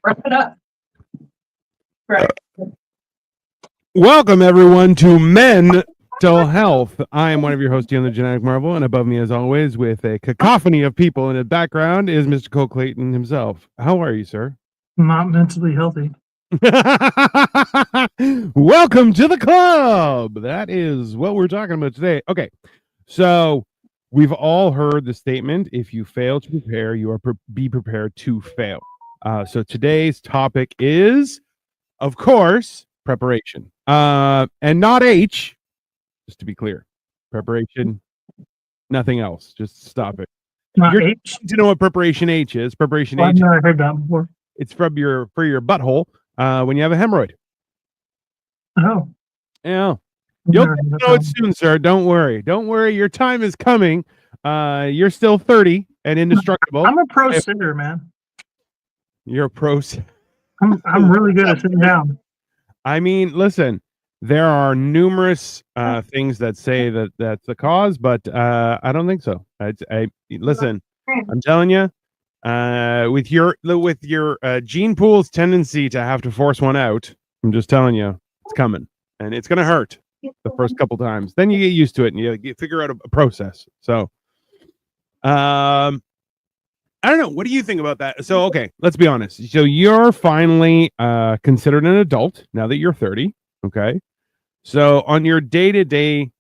Wrap it up. Right. Welcome, everyone, to Mental Health. I am one of your hosts, Ian the Genetic Marvel, and above me, as always, with a cacophony of people in the background, is Mr. Cole Clayton himself. How are you, sir? Not mentally healthy. Welcome to the club. That is what we're talking about today. Okay, so we've all heard the statement: if you fail to prepare, you are be prepared to fail. So today's topic is, of course, preparation. And not H, just to be clear. Preparation, nothing else. Just stop it. Not You're H. to know what preparation H is. Preparation Well, I've H, never heard that before. it's from your butthole when you have a hemorrhoid. Oh. Yeah. I've You'll never heard that know it one. soon, sir. Don't worry. Don't worry. Your time is coming. You're still 30 and indestructible. I'm a pro sitter, man. You're a pro. I'm really good at sitting down. I mean, listen, there are numerous things that say that that's the cause, but I don't think so. Listen, I'm telling you, with your gene pool's tendency to have to force one out, I'm just telling you, it's coming, and it's gonna hurt the first couple times. Then you get used to it, and you figure out a process. So, I don't know. What do you think about that? So, okay, let's be honest. So you're finally considered an adult now that you're 30. Okay. So on your day-to-day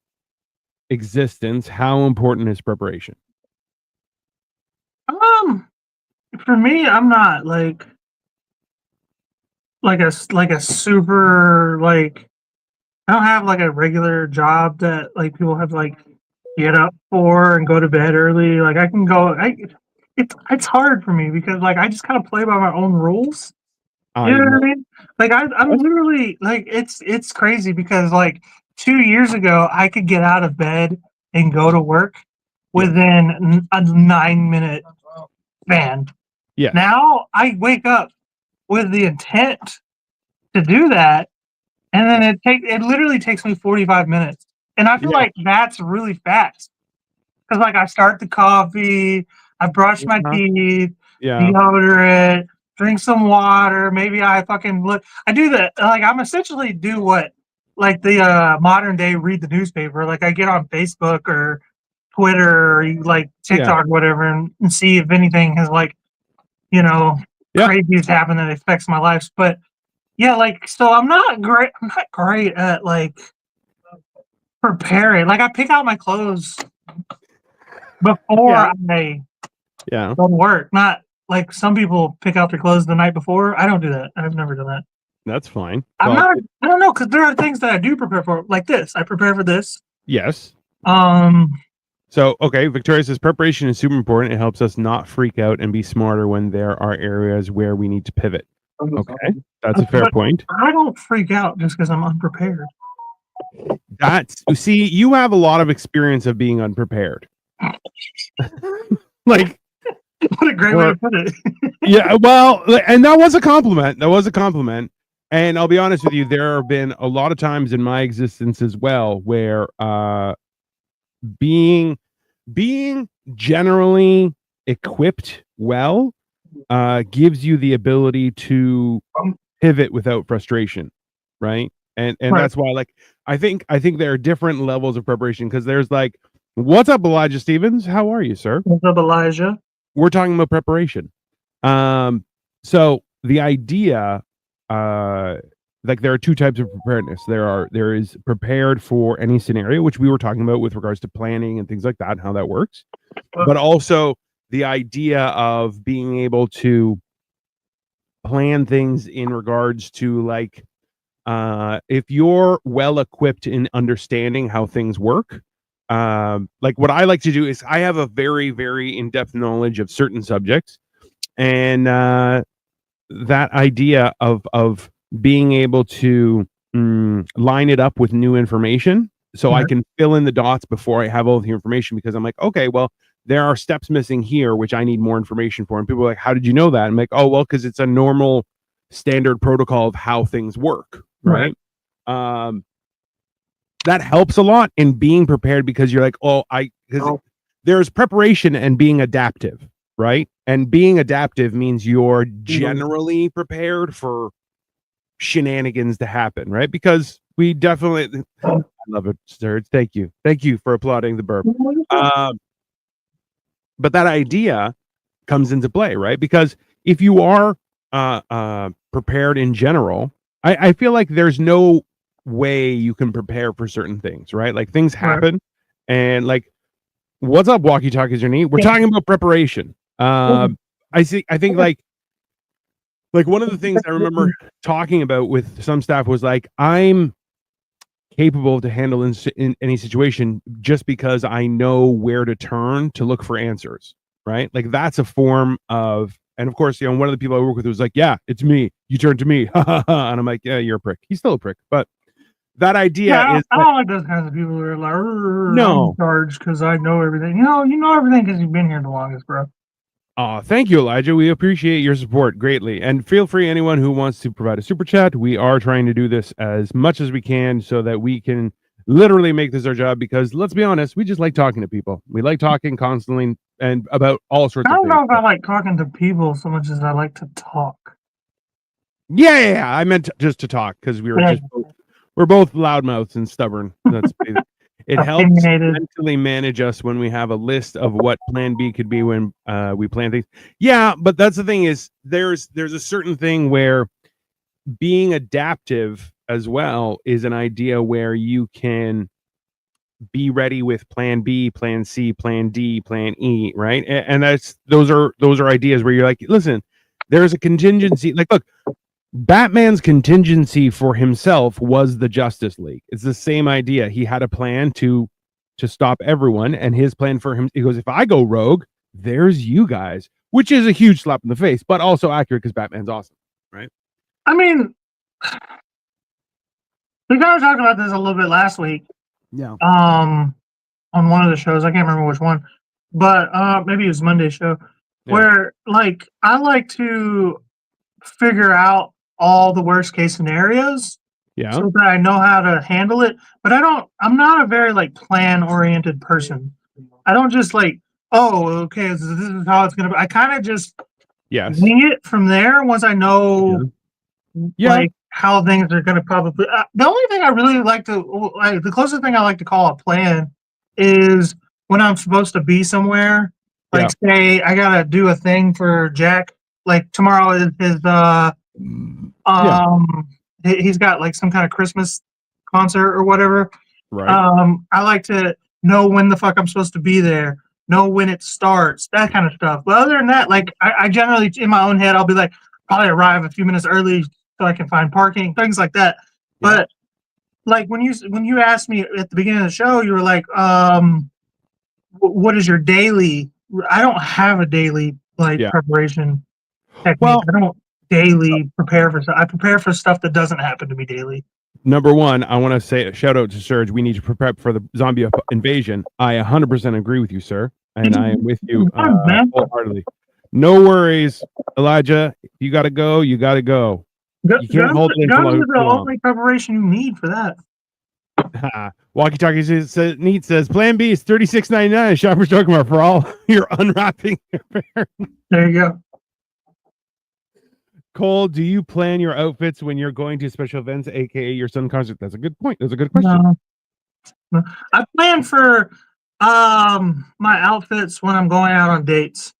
existence, how important is preparation? For me, I'm not like a super like. I don't have like a regular job that like people have to like get up for and go to bed early. Like I can go. It's hard for me because like I just kind of play by my own rules. I You know what know. I mean? Like I'm literally like it's crazy because like 2 years ago I could get out of bed and go to work Yeah. within a 9-minute span. Yeah. Now I wake up with the intent to do that, and then it literally takes me 45 minutes, and I feel Yeah. like that's really fast because like I start the coffee, I brush my teeth, Yeah. deodorant, drink some water. Maybe I fucking look. I do that. Like I'm essentially do what like the modern day read the newspaper. Like I get on Facebook or Twitter or like TikTok or whatever and see if anything has like crazy has happened that affects my life. But yeah, like so I'm not great. I'm not great at like preparing. Like I pick out my clothes before I Yeah. go to work. Not like some people pick out their clothes the night before. I don't do that. I've never done that. That's fine. I'm not. I don't know because there are things that I do prepare for, like this. I prepare for this. Yes. Um. So, okay, Victoria says preparation is super important. It helps us not freak out and be smarter when there are areas where we need to pivot. Okay, that's a fair point. I don't freak out just because I'm unprepared. See, you have a lot of experience of being unprepared. Like, what a great way to put it. Yeah, well, and that was a compliment. That was a compliment. And I'll be honest with you, there have been a lot of times in my existence as well where being generally equipped well gives you the ability to pivot without frustration, right? And that's why, like, I think there are different levels of preparation because there's like, what's up, Elijah Stevens? How are you, sir? What's up, Elijah? We're talking about preparation. So the idea, like there are two types of preparedness. There is prepared for any scenario, which we were talking about with regards to planning and things like that, and how that works. But also the idea of being able to plan things in regards to like, if you're well equipped in understanding how things work. Like what I like to do is I have a very, very in-depth knowledge of certain subjects, and that idea of being able to line it up with new information so I can fill in the dots before I have all the information, because I'm like, okay, well, there are steps missing here which I need more information for, and people are like, how did you know that? I'm like, oh, well, because it's a normal standard protocol of how things work, right? That helps a lot in being prepared, because you're like, there's preparation and being adaptive, right? And being adaptive means you're generally prepared for shenanigans to happen, right? Because we definitely, I love it, Serge. Thank you for applauding the burp. But that idea comes into play, right? Because if you are prepared in general, I feel like there's no way you can prepare for certain things, right? Like things happen, and like, what's up, walkie talkies or neat? We're talking about preparation. I think like one of the things I remember talking about with some staff was like, I'm capable to handle in any situation just because I know where to turn to look for answers, right? Like that's a form of, and of course, one of the people I work with was like, yeah, it's me. You turn to me. And I'm like, yeah, you're a prick. He's still a prick. But that idea I is don't like those kinds of people who are like, no. I'm in charge because I know everything. You know everything because you've been here the longest, bro. Thank you, Elijah. We appreciate your support greatly. And feel free, anyone who wants to provide a super chat. We are trying to do this as much as we can so that we can literally make this our job, because let's be honest, we just like talking to people. We like talking constantly and about all sorts I of don't things. know if I like talking to people so much as I like to talk. Yeah. I meant just to talk because we're both loudmouths and stubborn. That's it helps mentally manage us when we have a list of what plan B could be when we plan things. Yeah, but that's the thing is there's a certain thing where being adaptive as well is an idea where you can be ready with plan B, plan C, plan D, plan E, right? And those are ideas where you're like, listen, there's a contingency. Like, look, Batman's contingency for himself was the Justice League. It's the same idea. He had a plan to stop everyone, and his plan for him, he goes, if I go rogue, there's you guys, which is a huge slap in the face, but also accurate because Batman's awesome, right? I mean, we kind of talked about this a little bit last week. Yeah. On one of the shows, I can't remember which one, but maybe it was Monday's show, where like I like to figure out all the worst case scenarios, so that I know how to handle it. But I'm not a very like plan oriented person. I don't just like, oh, okay, this is how it's gonna be. I kind of just wing it from there once I know like how things are gonna probably. The only thing I really like to, the closest thing I like to call a plan is when I'm supposed to be somewhere. Like say I gotta do a thing for Jack. Like tomorrow is his he's got like some kind of Christmas concert or whatever. Right. I like to know when the fuck I'm supposed to be there, know when it starts, that kind of stuff. But other than that, like I generally in my own head, I'll be like, probably arrive a few minutes early so I can find parking, things like that. But like when you asked me at the beginning of the show, you were like, what is your daily? I don't have a daily preparation technique. Well, I don't daily prepare for stuff. I prepare for stuff that doesn't happen to me daily. Number one, I want to say a shout out to Serge. We need to prepare for the zombie invasion. I 100% agree with you, sir, and I am with you wholeheartedly. No worries, Elijah. If you got to go, you got to go. You can't hold it in for the only preparation you need for that. Walkie Talkie says, Neat says, Plan B is $36.99. Shoppers Drug Mart for all your unwrapping. There you go. Cole, do you plan your outfits when you're going to special events, aka your son concert? That's a good point. That's a good question. No. I plan for my outfits when I'm going out on dates.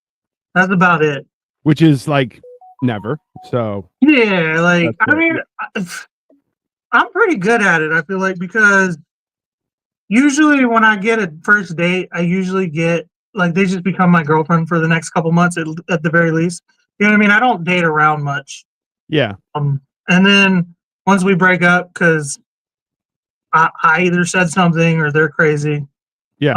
That's about it. Which is like never. So yeah, like I mean, I'm pretty good at it. I feel like because usually when I get a first date, I usually get like they just become my girlfriend for the next couple months at the very least. You know what I mean? I don't date around much. Yeah. And then once we break up, because I either said something or they're crazy. Yeah.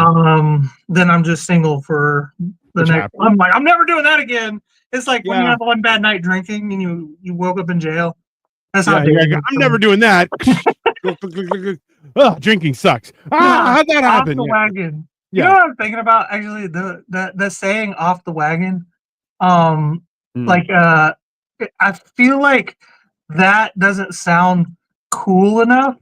Then I'm just single for the next. I'm like, I'm never doing that again. It's like when you have one bad night drinking and you woke up in jail. That's how I'm never doing that. Drinking sucks. How'd that happen? Off the wagon. You know what I'm thinking about? Actually, the saying "off the wagon." Like I feel like that doesn't sound cool enough.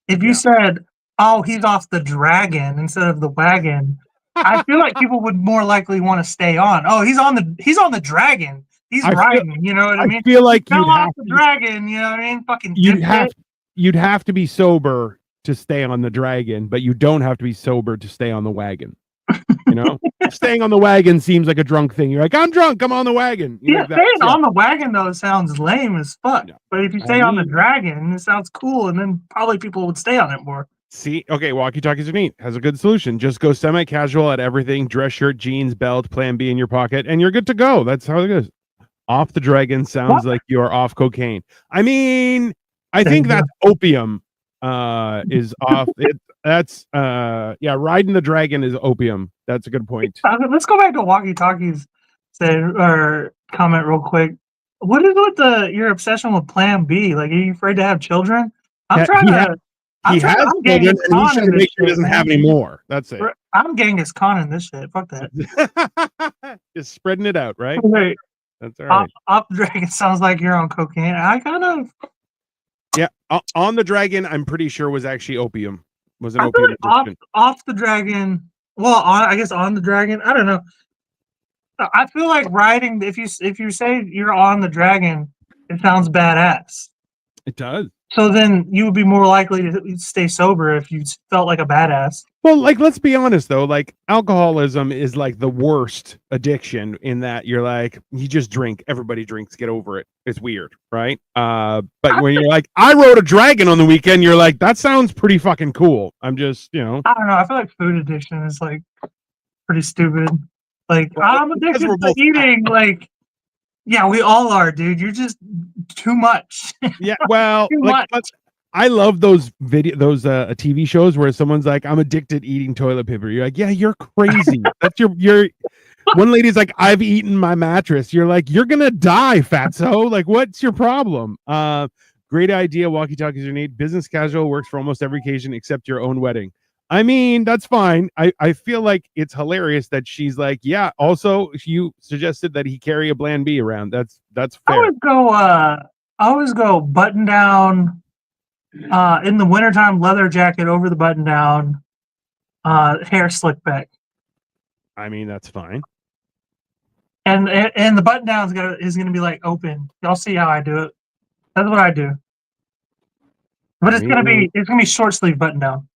If you said, "Oh, he's off the dragon" instead of the wagon, I feel like people would more likely want to stay on. Oh, he's on the dragon. He's I feel- riding. You know what I I mean? feel like Fell you'd off have the to, dragon. You know what I mean? Fucking you'd dipped have it. you'd have to be sober to stay on the dragon, but you don't have to be sober to stay on the wagon. You know, staying on the wagon seems like a drunk thing. You're like, I'm drunk, I'm on the wagon. You're Yeah, like, that's, staying on the wagon though sounds lame as fuck. No. But if you I stay on the mean- dragon, it sounds cool, and then probably people would stay on it more. See, okay, walkie talkies are neat. Has a good solution. Just go semi casual at everything: dress shirt, jeans, belt, Plan B in your pocket, and you're good to go. That's how it goes. Off the dragon sounds like you're off cocaine. I mean, I There think you go. that's opium. Is off. That's yeah. Riding the dragon is opium. That's a good point. Let's go back to walkie talkies. Say or comment real quick. What is with your obsession with Plan B? Like, are you afraid to have children? I'm Yeah, trying he to. ha- I'm He trying has to. I'm children, Genghis and he's Khan trying in to this make sure he shit, doesn't have man. any more. That's it. I'm Genghis Khan in this shit. Fuck that. Just spreading it out, right? Wait, That's all right. Up Dragon sounds like you're on cocaine. I kind of. Yeah, on the dragon, I'm pretty sure was actually opium. Was an I feel opium like addiction. off the dragon. Well, I guess on the dragon. I don't know. I feel like riding. If you say you're on the dragon, it sounds badass. It does. So then you would be more likely to stay sober if you felt like a badass. Well, like, let's be honest though, like alcoholism is like the worst addiction in that you're like, you just drink, everybody drinks, get over it. It's weird, right? But when you're like, I rode a dragon on the weekend, you're like, that sounds pretty fucking cool. I'm just, I don't know. I feel like food addiction is like pretty stupid. Like, Well, I'm because addicted we're to both eating. Like, yeah, we all are, dude. You're just too much. yeah, well, Too like, much. I love those TV shows where someone's like, I'm addicted to eating toilet paper. You're like, yeah, you're crazy. That's your one lady's like, I've eaten my mattress. You're like, you're gonna die, fatso. Like, what's your problem? Great idea. Walkie talkies are neat. Business casual works for almost every occasion except your own wedding. I mean, that's fine. I feel like it's hilarious that she's like, yeah. Also, you suggested that he carry a Plan B around. That's I fair. always go button down. In the wintertime, leather jacket over the button down. Hair slicked back. I mean, that's fine. And the button down is gonna be like open. Y'all see how I do it. That's what I do. But it's gonna be short sleeve button down.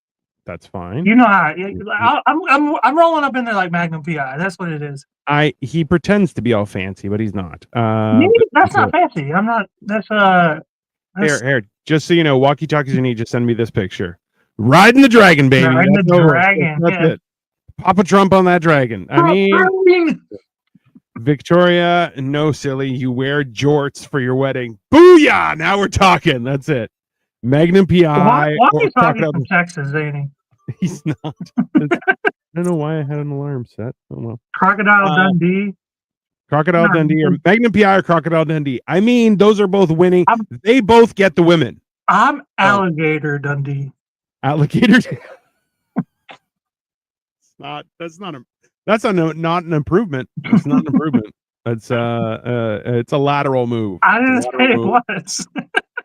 That's fine. You know how I'm rolling up in there like Magnum PI. That's what it is. He pretends to be all fancy, but he's not. That's not fancy. I'm not. That's Here. Just so you know, walkie talkies you need. Just send me this picture. Riding the dragon, baby. Riding the over. dragon, That's yeah. it. Papa Trump on that dragon. I mean, Victoria, no, silly. You wear jorts for your wedding. Booyah! Now we're talking. That's it. Magnum PI. Walkie talkie from Texas, ain't he? He's not. I don't know why I had an alarm set. Oh well. Crocodile Dundee. Crocodile Dundee or Magnum PI or Crocodile Dundee. I mean, those are both winning. They both get the women. I'm Alligator Dundee. Alligator. That's not an improvement. It's not an improvement. It's a lateral move. I didn't say it was.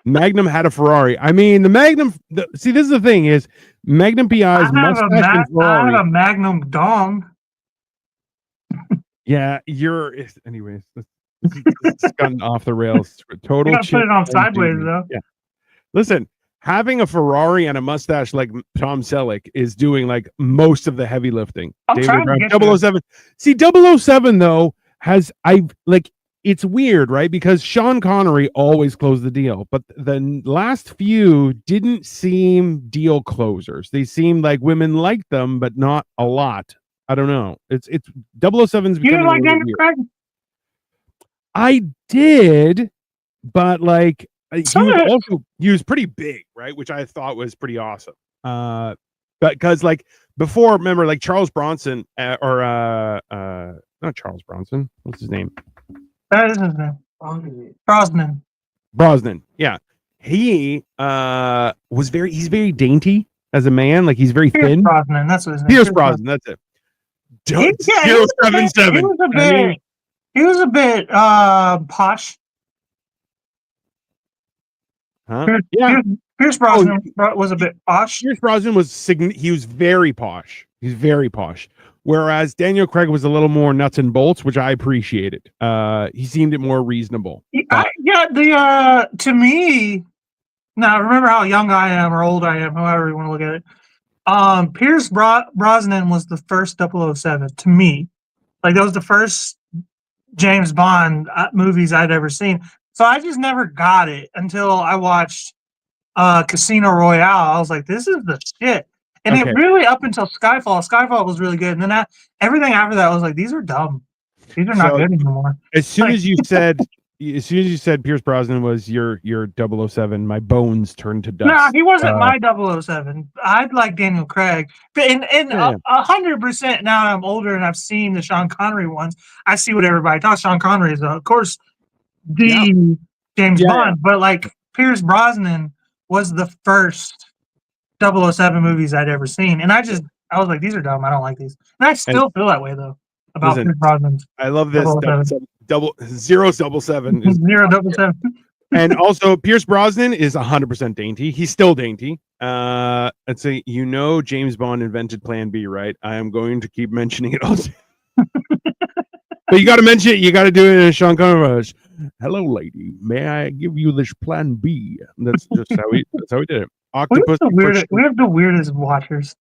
Magnum had a Ferrari. I mean, the Magnum. See, this is the thing: is Magnum PI's mustache and Ferrari. I have a Magnum dong. Yeah, anyways. It's gotten off the rails. Total. You gotta put it on sideways though. Yeah. Listen, having a Ferrari and a mustache like Tom Selleck is doing like most of the heavy lifting. I'm trying to get 007. See, 007 though it's weird, right? Because Sean Connery always closed the deal, but the last few didn't seem deal closers. They seemed like women liked them, but not a lot. I don't know. It's 007's. You didn't like Daniel Craig? I did, but like he was pretty big, right? Which I thought was pretty awesome. But because like before, remember like Charles Bronson not Charles Bronson. What's his name? That is his name. Brosnan. Yeah. He he's very dainty as a man. Like he's very thin. Brosnan, that's what his name. Pierce Brosnan, that's it. 077. He was a bit posh. Huh? Yeah. Pierce Brosnan was a bit posh. Pierce Brosnan was he was very posh. He's very posh. Whereas Daniel Craig was a little more nuts and bolts, which I appreciated. He seemed more reasonable. To me, now remember how young I am or old I am, however you want to look at it. Pierce Brosnan was the first 007 to me. Like that was the first James Bond movies I'd ever seen. So I just never got it until I watched Casino Royale. I was like, this is the shit. And it really, up until Skyfall was really good. And then everything after that, I was like, these are dumb. These are not good anymore. As soon as you said Pierce Brosnan was your 007, my bones turned to dust. No, he wasn't my 007. I'd like Daniel Craig. And 100% now I'm older and I've seen the Sean Connery ones. I see what everybody talks. Sean Connery is, of course, the James Bond. But like Pierce Brosnan was the first 007 movies I'd ever seen. And I was like, these are dumb. I don't like these. And I still feel that way, though, about Pierce Brosnan. I love this. 007 is 007. And also Pierce Brosnan is 100% dainty. He's still dainty. Let's say, James Bond invented Plan B, right? I am going to keep mentioning it all. But you got to mention it. You got to do it in a Sean Connery. Hello, lady. May I give you this Plan B? That's just how we did it. Octopus. We have the weirdest watchers.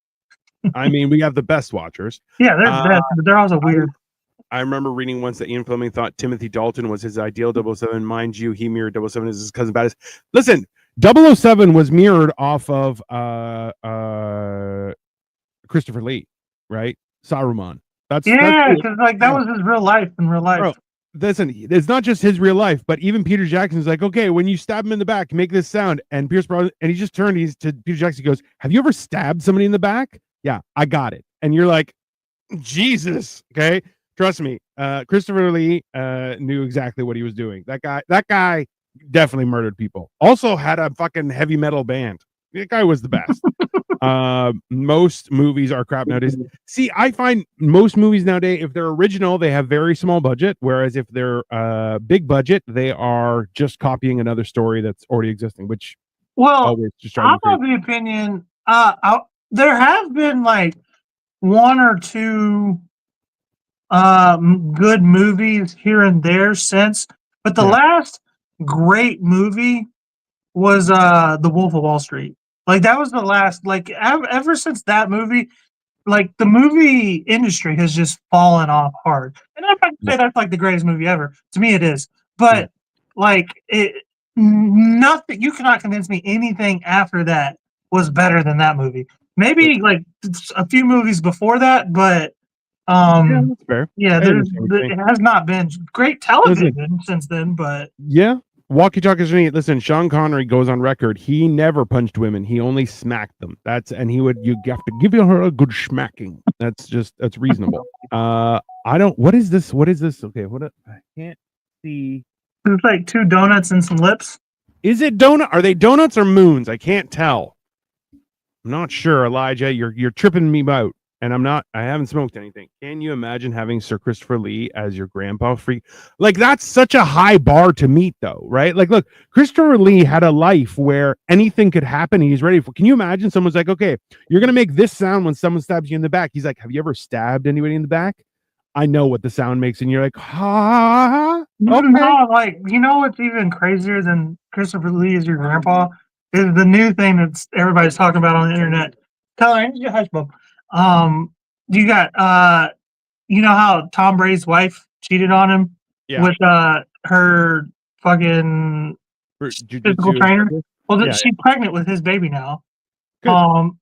I mean, we have the best watchers. Yeah, they're best, but they're also weird. I remember reading once that Ian Fleming thought Timothy Dalton was his ideal 007. Mind you, he mirrored 007 as his cousin Badass. Listen, 007 was mirrored off of Christopher Lee, right? Saruman. That's because that was his real life in real life. Bro, listen, it's not just his real life, but even Peter Jackson's like, okay, when you stab him in the back, make this sound. And Pierce Brosnan, and he just turned to Peter Jackson, he goes, have you ever stabbed somebody in the back? Yeah, I got it. And you're like, Jesus, okay? Trust me, Christopher Lee knew exactly what he was doing. That guy definitely murdered people. Also had a fucking heavy metal band. That guy was the best. Most movies are crap nowadays. See, I find most movies nowadays, if they're original, they have very small budget. Whereas if they're big budget, they are just copying another story that's already existing. Which always just I'm of the opinion. There have been like one or two good movies here and there since, but the last great movie was The Wolf of Wall Street. Like that was the last, like ever since that movie, like the movie industry has just fallen off hard. And if I can say that's like the greatest movie ever, to me it is. But like nothing, you cannot convince me anything after that was better than that movie. Maybe like a few movies before that, but that's fair. Yeah, it has not been great television since then, but walkie talkies. Listen, Sean Connery goes on record. He never punched women. He only smacked them. You have to give her a good smacking. That's reasonable. What is this? Okay, I can't see. It's like 2 donuts and some lips. Is it donut? Are they donuts or moons? I can't tell. I'm not sure, Elijah. You're tripping me out. And I haven't smoked anything. Can you imagine having Sir Christopher Lee as your grandpa freak? Like, that's such a high bar to meet, though, right? Like, look, Christopher Lee had a life where anything could happen. And he's ready for. Can you imagine someone's like, okay, you're going to make this sound when someone stabs you in the back. He's like, have you ever stabbed anybody in the back? I know what the sound makes. And you're like, okay. No, like, what's even crazier than Christopher Lee as your grandpa is the new thing that everybody's talking about on the internet. Tyler, your hush, Bob. You got how Tom Brady's wife cheated on him with her fucking physical trainer? Well, she's pregnant with his baby now. Good.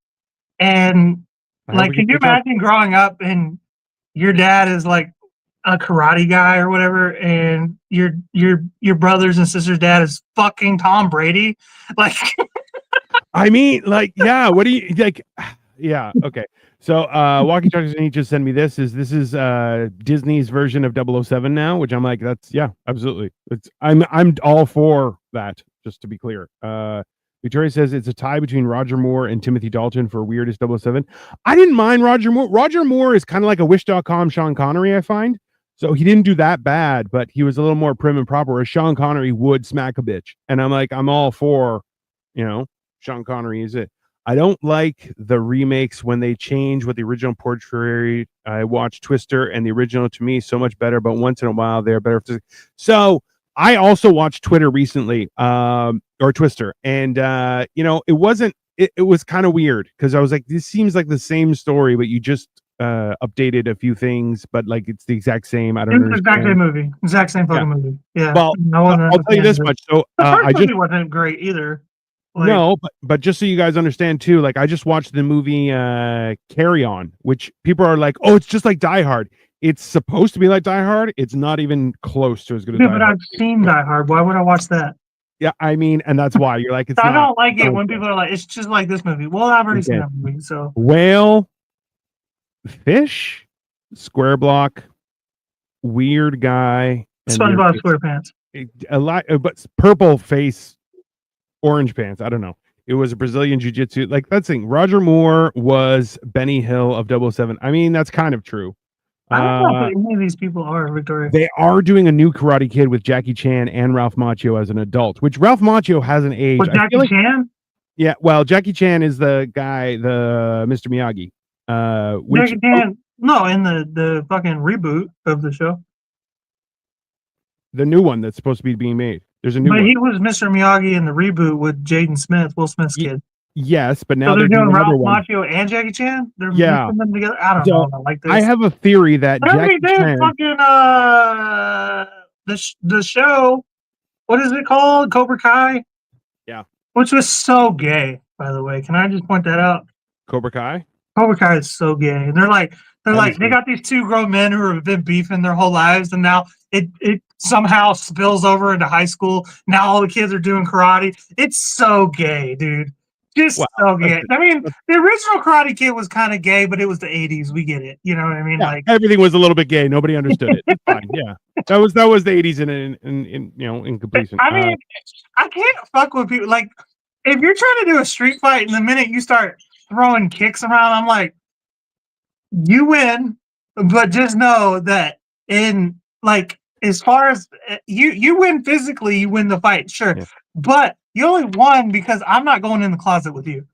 And like, can you imagine growing up and your dad is like a karate guy or whatever, and your brothers and sisters' dad is fucking Tom Brady? Like, I mean, like, yeah. What do you like? Yeah. Okay. So, Walkie Talkies and he just sent me this. This is Disney's version of 007 now, which I'm like, that's absolutely. I'm all for that. Just to be clear. Victoria says it's a tie between Roger Moore and Timothy Dalton for weirdest 007. I didn't mind Roger Moore. Roger Moore is kind of like a Wish.com Sean Connery, I find. So he didn't do that bad, but he was a little more prim and proper. Whereas Sean Connery would smack a bitch, and I'm like, I'm all for, Sean Connery is it. I don't like the remakes when they change what the original portrayed. I watched Twister and the original to me so much better, but once in a while they're better. So I also watched Twitter recently, or Twister, and it wasn't. It was kind of weird because I was like, this seems like the same story, but you just updated a few things, but like it's the exact same. I don't It's the exact understand. same movie. Exact same fucking movie. Yeah. Well, no one I'll tell you this much. So The first I movie just wasn't great either. Like, no, but just so you guys understand too, like I just watched the movie Carry On, which people are like, oh, it's just like Die Hard. It's supposed to be like Die Hard. It's not even close to as good as yeah, Die but Hard. I've seen Die Hard. Why would I watch that? Yeah, I mean, and that's why you're like, it's I not. don't like it when people are like, it's just like this movie. Well, I've already seen Okay. that movie, so Whale, fish, square block, weird guy, and SpongeBob SquarePants. a lot, but purple face, orange pants. I don't know. It was a Brazilian jiu-jitsu. Like that's the thing. Roger Moore was Benny Hill of 007. I mean, that's kind of true. I don't know who any of these people are, Victoria. They are doing a new Karate Kid with Jackie Chan and Ralph Macchio as an adult, which Ralph Macchio hasn't aged. With Jackie Chan? Yeah, well, Jackie Chan is the guy, the Mr. Miyagi. Jackie Chan, no, in the fucking reboot of the show. The new one that's supposed to be being made. There's a new one. But he was Mr. Miyagi in the reboot with Jaden Smith, Will Smith's kid. Yes, but now so they're doing Ralph Macchio and Jackie Chan. They're mixing them together. I don't know. I like this. I have a theory that Jackie Chan, fucking the show. What is it called? Cobra Kai. Yeah. Which was so gay, by the way. Can I just point that out? Cobra Kai. Cobra Kai is so gay, and they got these two grown men who have been beefing their whole lives, and now it somehow spills over into high school. Now all the kids are doing karate. It's so gay, dude. Just so gay. I mean, the original Karate Kid was kind of gay, but it was the 80s. We get it. You know what I mean? Yeah, like everything was a little bit gay. Nobody understood it. It's fine. Yeah, that was the 80s in completion. I mean, I can't fuck with people. Like, if you're trying to do a street fight, and the minute you start throwing kicks around, I'm like, you win, but just know that as far as you win physically, you win the fight, sure, but you only won because I'm not going in the closet with you.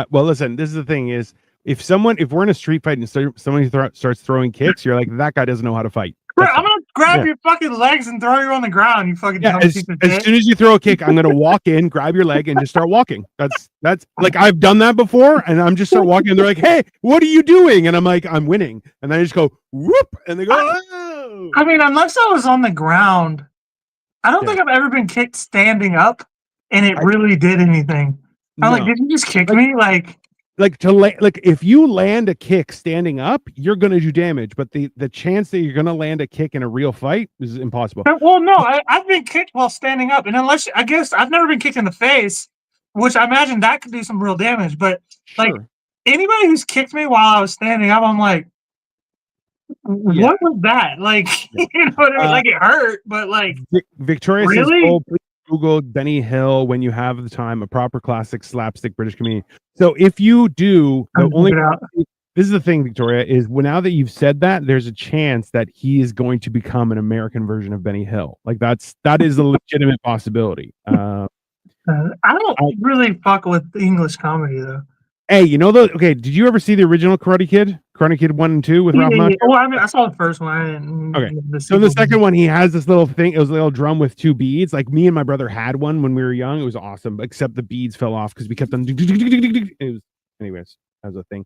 Well, listen, this is the thing: is if we're in a street fight and somebody starts throwing kicks, you're like, that guy doesn't know how to fight. Right, I'm gonna grab your fucking legs and throw you on the ground. You fucking as soon as you throw a kick, I'm gonna walk in, grab your leg, and just start walking. That's like I've done that before, and I'm just start walking, and they're like, "Hey, what are you doing?" And I'm like, "I'm winning," and then I just go whoop, and they go. Oh. I mean, unless I was on the ground, I don't think I've ever been kicked standing up, and it really did anything. I'm like, did you just kick me? Like if you land a kick standing up, you're gonna do damage, but the chance that you're gonna land a kick in a real fight is impossible. Well, no, I've been kicked while standing up, and I guess I've never been kicked in the face, which I imagine that could do some real damage. But like anybody who's kicked me while I was standing up, I'm like, what was that? Like, you know what I mean? Like it hurt, but like Victoria says, "Oh, please Google Benny Hill when you have the time, a proper classic slapstick British comedian." So if you do, this is the thing, Victoria, is now that you've said that, there's a chance that he is going to become an American version of Benny Hill. Like that is a legitimate possibility. I don't really fuck with English comedy though. Hey, did you ever see the original Karate Kid? Karate Kid 1 and 2 with Ralph Macchio? Well, I mean, I saw the first one. Okay. So the second one, he has this little thing. It was a little drum with two beads. Like me and my brother had one when we were young. It was awesome, except the beads fell off because we kept on. Anyways, that was a thing.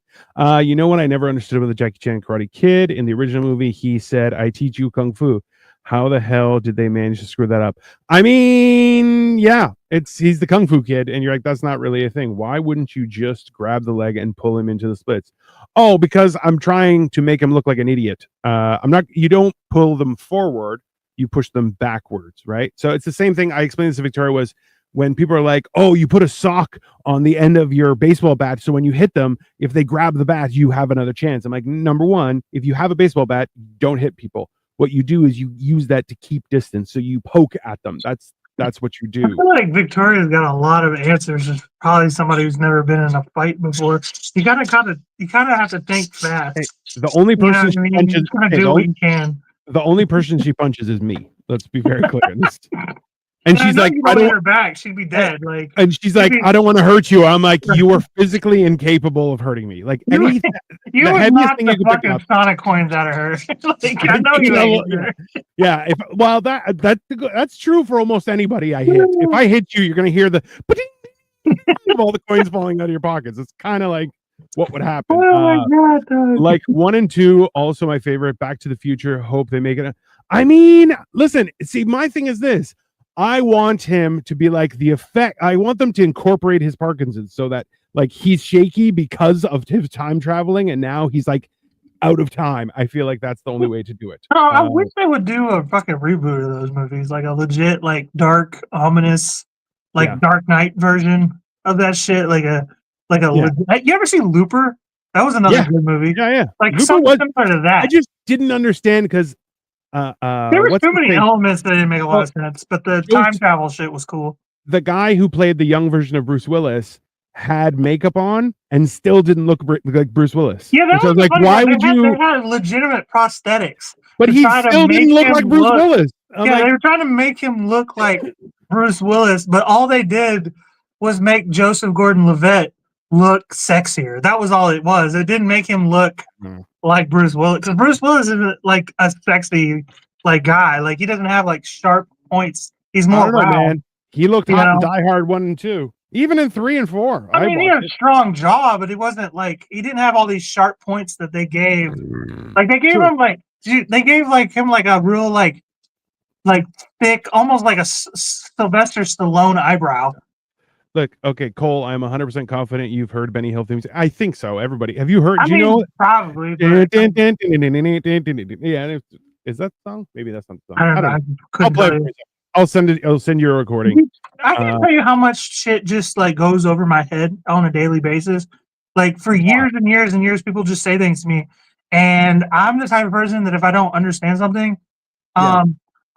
You know what I never understood about the Jackie Chan Karate Kid? In the original movie, he said, "I teach you kung fu." How the hell did they manage to screw that up? I mean, yeah, he's the kung fu kid, and you're like, that's not really a thing. Why wouldn't you just grab the leg and pull him into the splits? Oh, because I'm trying to make him look like an idiot. You don't pull them forward, you push them backwards, right? So it's the same thing. I explained this to Victoria was when people are like, oh, you put a sock on the end of your baseball bat, so when you hit them, if they grab the bat, you have another chance. I'm like, number one, if you have a baseball bat, don't hit people. What you do is you use that to keep distance. So you poke at them. That's what you do. I feel like Victoria's got a lot of answers. It's probably somebody who's never been in a fight before. You kind of have to think fast. Hey, the only person she punches, do what you can. The only person she punches is me. Let's be very clear. And And I she's know like, you I don't hit don't. her back. She'd be dead. Like And she's she'd like, be, I don't want to hurt you. I'm like, you are physically incapable of hurting me. Like you, any you the would heaviest knock thing the you could pick fucking up. Sonic coins out of her. Like I know You you know, ain't hitting her. yeah. If well, that's true for almost anybody I hit. If I hit you, you're gonna hear the of all the coins falling out of your pockets. It's kind of like what would happen. Oh my god, dude. Like 1 and 2, also my favorite. Back to the Future. Hope they make it. I mean, listen. See, my thing is this. I want him to be like the effect. I want them to incorporate his Parkinson's so that like he's shaky because of his time traveling, and now he's like out of time. I feel like that's the only way to do it. Oh, I wish they would do a fucking reboot of those movies, like a legit, like dark, ominous, like Yeah. Dark Knight version of that shit. Like a Yeah. You ever see Looper? That was another Yeah. good movie. Yeah. Like Looper something was. similar to that. I just didn't understand because There were what's too his many face? elements that didn't make a lot Well, of sense, but the Joe- time travel shit was cool. the guy who played the young version of Bruce Willis had makeup on and still didn't look like Bruce Willis. Yeah, that Which I was was like, funny. why They would had, you? They had legitimate prosthetics. But to he try to still didn't make look him like Bruce look- Willis. I'm Yeah, like, they were trying to make him look like Bruce Willis, but all they did was make Joseph Gordon-Levitt look sexier. That was all it was. It didn't make him look No. like Bruce Willis, because Bruce Willis isn't like a sexy like guy. Like he doesn't have like sharp points. He's I more don't know, round. man. He looked You hot in know? Die Hard 1 and 2. Even in 3 and 4. I mean, he watched had a strong jaw, but he wasn't like he didn't have all these sharp points that they gave. it. Like they gave True. him like they gave like him like a real like thick, almost like a Sylvester Stallone eyebrow. Look, okay, Cole, I'm 100% confident you've heard Benny Hill themes. I think so. Everybody, have you heard? I Do you mean, know? probably. Yeah, But is that the song? Maybe that's not the song. I don't know. know. I I'll couldn't play tell it you. for you. I'll send it. I'll send you a recording. I can't tell you how much shit just like goes over my head on a daily basis. Like for years and years and years, people just say things to me, and I'm the type of person that if I don't understand something, Yeah.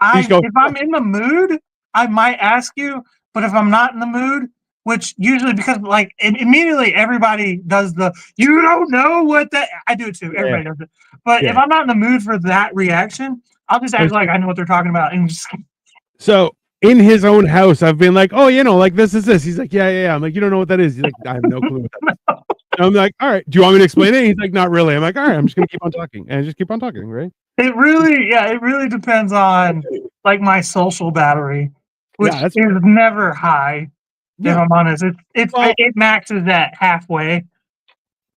if I'm in the mood, I might ask you. But if I'm not in the mood, which usually because like immediately everybody does the you don't know what that I do it too. Everybody does it. But if Yeah. I'm not in the mood for that reaction, I'll just act like I know what they're talking about and just So in his own house, I've been like, oh, you know, like this is this. He's like, yeah. I'm like, you don't know what that is. He's like, I have no clue what that is. And I'm like, all right, do you want me to explain it? He's like, not really. I'm like, all right, I'm just gonna keep on talking. And I just keep on talking, right? it really depends on like my social battery, which Yeah, that's is never high. If Yeah. I'm honest, Well- it maxes at halfway.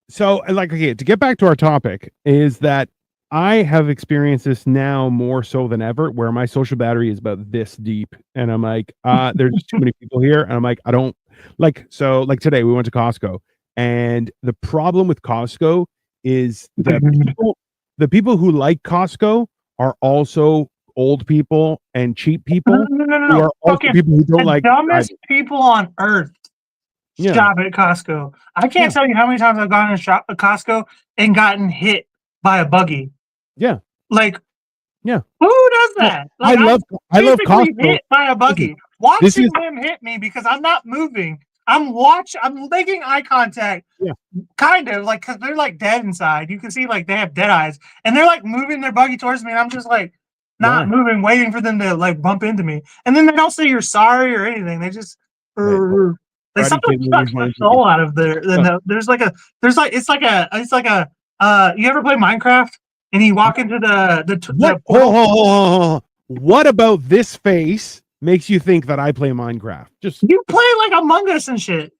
So, like, okay, to get back to our topic, is that I have experienced this now more so than ever, where my social battery is about this deep, and I'm like, there's just too many people here, and I'm like, I don't like. So, like today, we went to Costco, and the problem with Costco is the people who like Costco are also old people and cheap people who No. are also Fucking people who don't the like. dumbest people on earth Yeah. shop at Costco. I can't Yeah. tell you how many times I've gone and shop at Costco and gotten hit by a buggy. Yeah. Like, Yeah. who does that? Like, I love physically Costco. hit by a buggy. This Watching is- them hit me because I'm not moving. I'm making eye contact. Yeah. Kind of like because they're like dead inside. You can see like they have dead eyes, and they're like moving their buggy towards me, and I'm just like not Why? moving, waiting for them to like bump into me. And then they don't say you're sorry or anything. They just Right. they Karate something Kid sucks movies the wanted to soul out of their. There's like a you ever play Minecraft and you walk into What? Hold. What about this face makes you think that I play Minecraft? Just you play like Among Us and shit.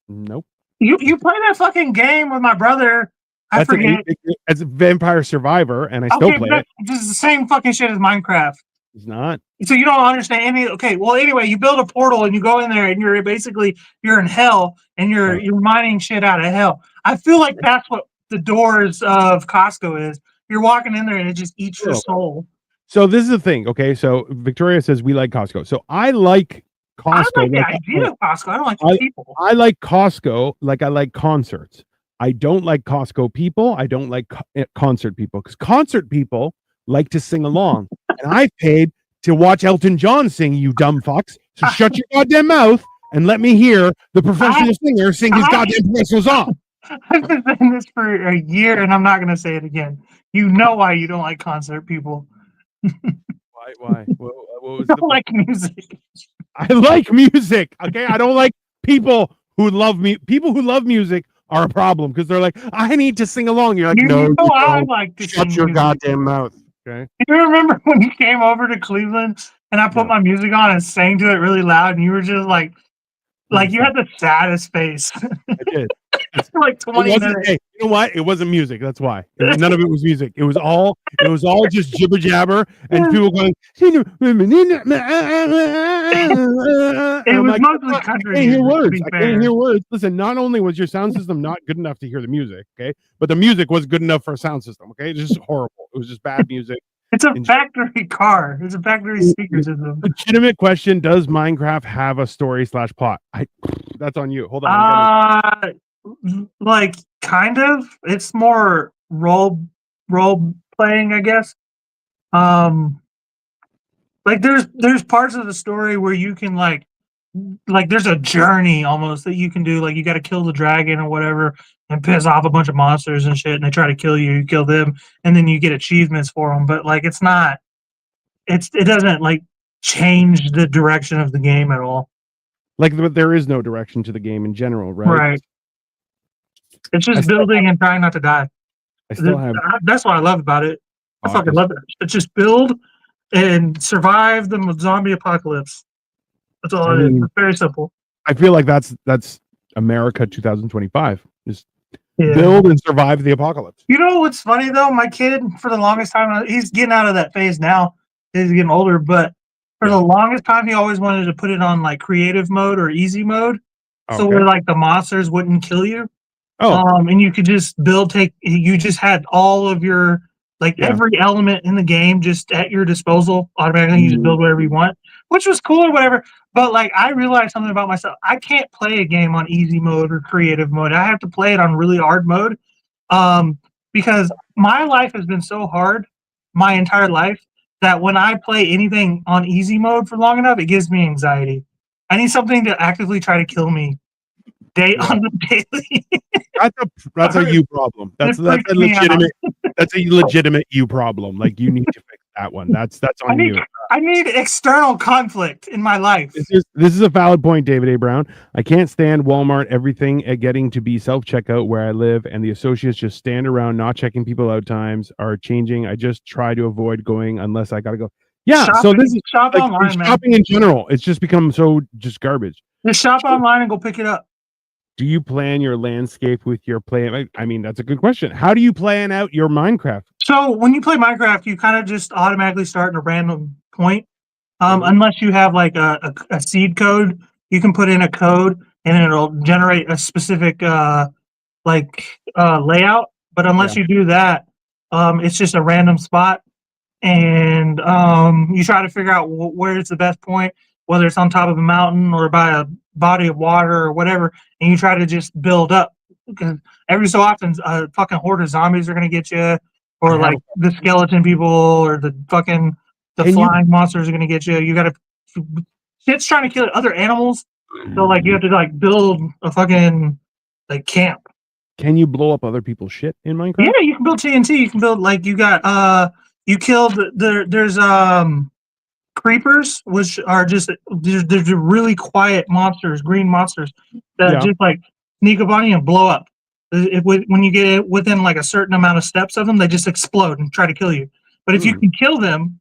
nope. You play that fucking game with my brother. I That's forget. It's a Vampire Survivor, and I still Okay, play but it. this is the same fucking shit as Minecraft. It's not. So you don't understand any. Okay, well anyway, you build a portal and you go in there and you're in hell and you're mining shit out of hell. I feel like that's what the doors of Costco is. You're walking in there and it just eats your soul. So this is the thing. Okay, so Victoria says we like Costco. So I like Costco. I like the idea of Costco. I don't like the people. I like Costco like I like concerts. I don't like Costco people. I don't like concert people because concert people like to sing along. And I paid to watch Elton John sing, you dumb fucks. So shut your goddamn mouth and let me hear the professional singer sing his goddamn professional song. I've been saying this for a year and I'm not going to say it again. You know why you don't like concert people. Why? What was I the don't like music. I like music. Okay, I don't like people who love me. People who love music are a problem because they're like, I need to sing along. You're like, You no, you know I don't. like to Shut sing your music. goddamn mouth. Okay. You remember when you came over to Cleveland and I put No. my music on and sang to it really loud, and you were just like you had the saddest face I did. for like It 20 wasn't. minutes. Hey, you know what? It wasn't music. That's why. None of it was music. It was all. It was all just jibber jabber and people going. It I'm was like, mostly I country can't hear music, to words. be I can't fair. hear words. Listen, not only was your sound system not good enough to hear the music, okay, but the music was good enough for a sound system. Okay, it's just horrible. It was just bad music. It's a In factory car. It's a factory speaker system. legitimate question: does Minecraft have a story / plot? That's on you. Hold on. I'm gonna- Like kind of. It's more role playing, I guess. Um, like there's parts of the story where you can like there's a journey almost that you can do. Like you got to kill the dragon or whatever and piss off a bunch of monsters and shit, and they try to kill you. You kill them, and then you get achievements for them. But like it's not. It doesn't like change the direction of the game at all. Like, there is no direction to the game in general, right? Right. It's I just still building and trying not to die. I still have. That's what I love about it. I fucking August. love it. It's just build and survive the zombie apocalypse. That's all I it is. mean, It's very simple. I feel like that's America 2025. Just Yeah. build and survive the apocalypse. You know what's funny though? My kid, for the longest time, he's getting out of that phase now. He's getting older, but for the longest time, he always wanted to put it on like creative mode or easy mode, so Okay. where like the monsters wouldn't kill you. Oh, And you could just you just had all of your like Yeah. every element in the game just at your disposal automatically. You just build whatever you want, which was cool or whatever. But like I realized something about myself. I can't play a game on easy mode or creative mode. I have to play it on really hard mode. Because my life has been so hard my entire life that when I play anything on easy mode for long enough, it gives me anxiety. I need something to actively try to kill me on the daily. that's a you problem. That's It a freaks me out. legitimate. That's a legitimate you problem. Like, you need to fix that one. That's on you. I need external conflict in my life. This is a valid point, David A. Brown. I can't stand Walmart, everything at getting to be self-checkout where I live, and the associates just stand around not checking people out. Times are changing. I just try to avoid going unless I gotta go. Yeah, so this is shop like online, man. shopping in general. It's just become so just garbage. Just shop online and go pick it up. Do you plan your landscape with your play? I mean, that's a good question. How do you plan out your Minecraft? So when you play Minecraft, you kind of just automatically start in a random point. Unless you have like a seed code, you can put in a code and it'll generate a specific layout. But unless you do that, it's just a random spot, and you try to figure out where's the best point, whether it's on top of a mountain or by a body of water or whatever, and you try to just build up. Because every so often, a fucking horde of zombies are gonna get you, or like the skeleton people, or the flying monsters are gonna get you. You gotta shit's trying to kill other animals, so like you have to like build a fucking like camp. Can you blow up other people's shit in Minecraft? Yeah, you can build TNT. You can build like you got you killed there's creepers, which are just there's really quiet monsters, green monsters that just like sneak up on you and blow up. When you get within like a certain amount of steps of them, they just explode and try to kill you. But if you can kill them,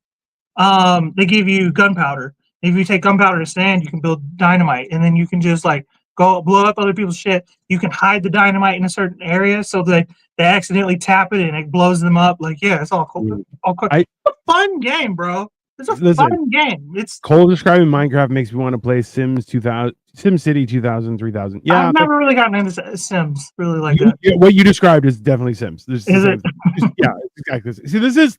they give you gunpowder. If you take gunpowder to sand, you can build dynamite, and then you can just like go blow up other people's shit. You can hide the dynamite in a certain area so that they accidentally tap it and it blows them up. Like, yeah, it's all cool. All cool. It's a fun game, bro. It's a fun game. It's Cole describing Minecraft makes me want to play Sims 2000, SimCity 2000, 3000. Yeah, I've never really gotten into Sims really like that. What you described is definitely Sims. Is it? Yeah, exactly. See, this is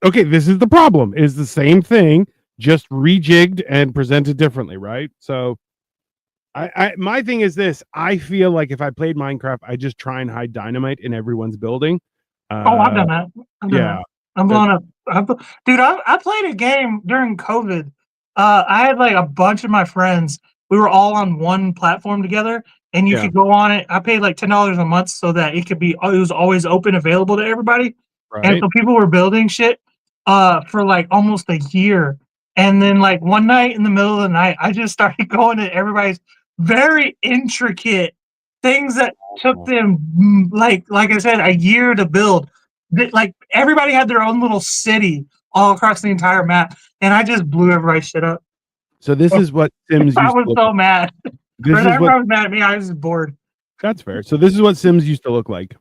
the problem. Is the same thing, just rejigged and presented differently, right? So, my thing is this: I feel like if I played Minecraft, I just try and hide dynamite in everyone's building. I've done that. Yeah, I'm blowing up. Dude, I played a game during COVID. I had like a bunch of my friends. We were all on one platform together, and you could go on it. I paid like $10 a month so that it was always open, available to everybody. Right. And so people were building shit for like almost a year. And then like one night in the middle of the night, I just started going to everybody's very intricate things that took them like I said, a year to build. Like everybody had their own little city all across the entire map, and I just blew everybody's shit up. So this is what Sims I used to was look so like. mad. This is Everybody what was mad at me. I was just bored. That's fair. So this is what Sims used to look like.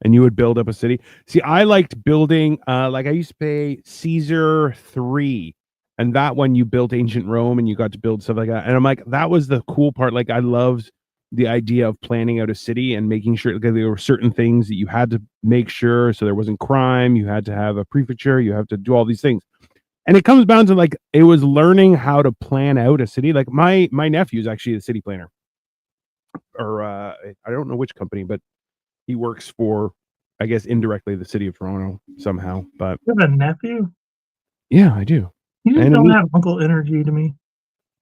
And you would build up a city. See, I liked building like I used to play Caesar 3. And that one you built ancient Rome and you got to build stuff like that. And I'm like, that was the cool part. Like I loved the idea of planning out a city and making sure that there were certain things that you had to make sure so there wasn't crime. You had to have a prefecture, you have to do all these things. And it comes down to like it was learning how to plan out a city. Like my nephew is actually a city planner. Or I don't know which company, but he works for, I guess, indirectly the city of Toronto somehow. But You have a nephew? yeah, I do. You just And don't have uncle energy to me.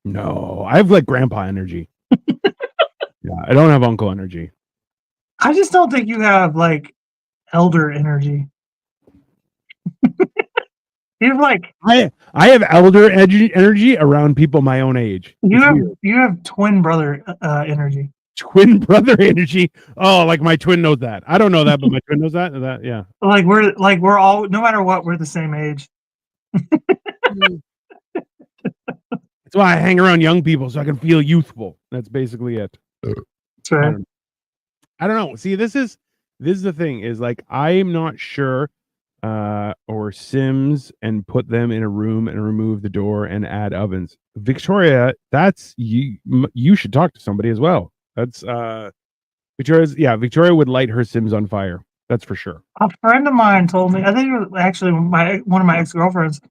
no, I have like grandpa energy. Yeah, I don't have uncle energy. I just don't think you have like elder energy. You're like I have elder energy around people my own age. It's weird. you have twin brother energy. Twin brother energy. Oh, like my twin knows that. I don't know that, but my twin knows that. That yeah. Like we're all, no matter what, we're the same age. That's why I hang around young people so I can feel youthful. That's basically it. That's right. I don't know. See, this is the thing is like I'm not sure or Sims and put them in a room and remove the door and add ovens. Victoria, that's you should talk to somebody as well. That's Victoria would light her Sims on fire. That's for sure. A friend of mine told me, I think it was actually one of my ex-girlfriends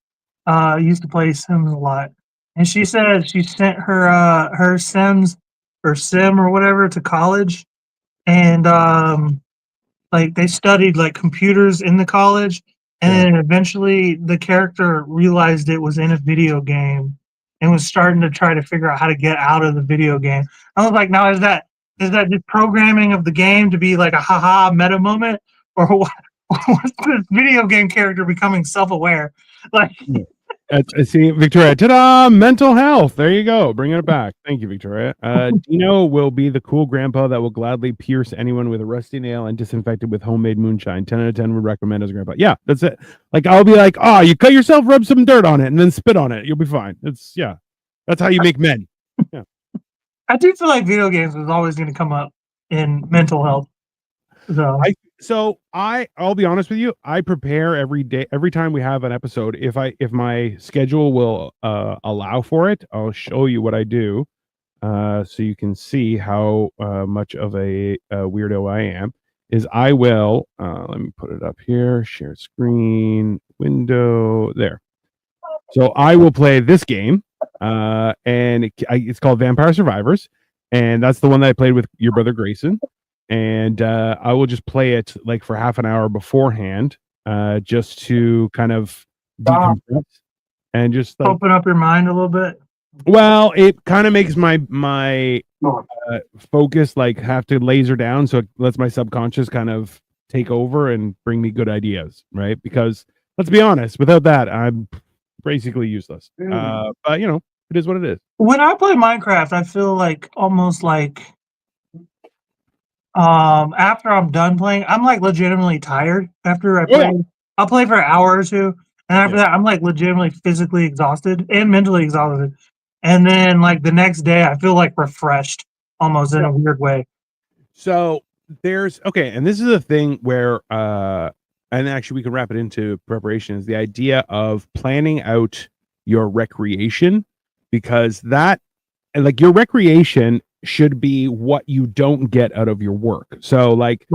used to play Sims a lot. And she said she sent her Sims or Sim or whatever to college, and like they studied like computers in the college, and then eventually the character realized it was in a video game and was starting to try to figure out how to get out of the video game. I was like, now is that just programming of the game to be like a haha meta moment, or what? What's this video game character becoming self-aware? Like, see, Victoria, ta-da! Mental health. There you go. Bringing it back. Thank you, Victoria. Dino will be the cool grandpa that will gladly pierce anyone with a rusty nail and disinfect it with homemade moonshine. 10 out of 10 would recommend as a grandpa. Yeah, that's it. Like I'll be like, oh, you cut yourself, rub some dirt on it, and then spit on it. You'll be fine. That's how you make men. Yeah. I do feel like video games was always going to come up in mental health. So I'll be honest with you. I prepare every day, every time we have an episode. If my schedule will allow for it, I'll show you what I do, so you can see how much of a weirdo I am. Is I will let me put it up here. Share screen window there. So I will play this game, and it's called Vampire Survivors, and that's the one that I played with your brother Grayson. And I will just play it like for half an hour beforehand, just to kind of decompress and just like, open up your mind a little bit. Well, it kind of makes my focus like have to laser down, so it lets my subconscious kind of take over and bring me good ideas, right? Because let's be honest, without that, I'm basically useless. But it is what it is. When I play Minecraft, I feel like almost like after I'm done playing, I'm like legitimately tired after I play. I'll play for an hour or two, and after that I'm like legitimately physically exhausted and mentally exhausted, and then like the next day I feel like refreshed almost in a weird way. So and this is a thing where and actually we can wrap it into preparation, is the idea of planning out your recreation, because that, like, your recreation should be what you don't get out of your work. So like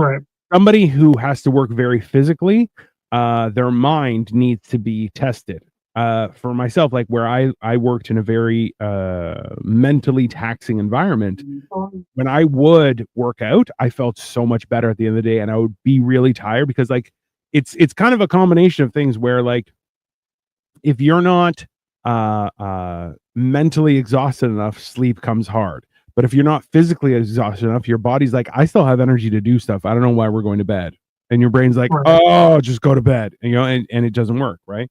somebody who has to work very physically, their mind needs to be tested. For myself, like where I worked in a very mentally taxing environment, when I would work out, I felt so much better at the end of the day, and I would be really tired because like it's kind of a combination of things where like if you're not mentally exhausted enough, sleep comes hard. But if you're not physically exhausted enough, your body's like, I still have energy to do stuff. I don't know why we're going to bed. And your brain's like, oh, just go to bed. And, and it doesn't work, right?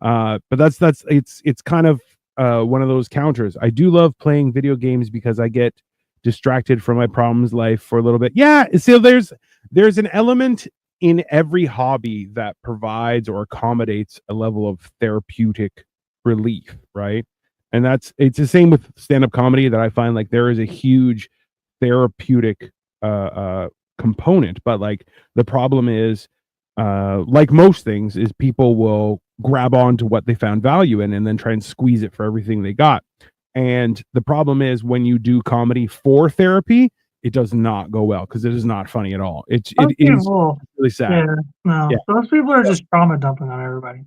But that's it's kind of one of those counters. I do love playing video games because I get distracted from my problems life for a little bit. Yeah, so there's an element in every hobby that provides or accommodates a level of therapeutic relief, right? And it's the same with stand-up comedy, that I find like there is a huge therapeutic component, but like the problem is, like most things, is people will grab on to what they found value in and then try and squeeze it for everything they got. And the problem is, when you do comedy for therapy, it does not go well because it is not funny at all. It Those is people, really sad. yeah, no, Yeah. those people are just trauma dumping on everybody.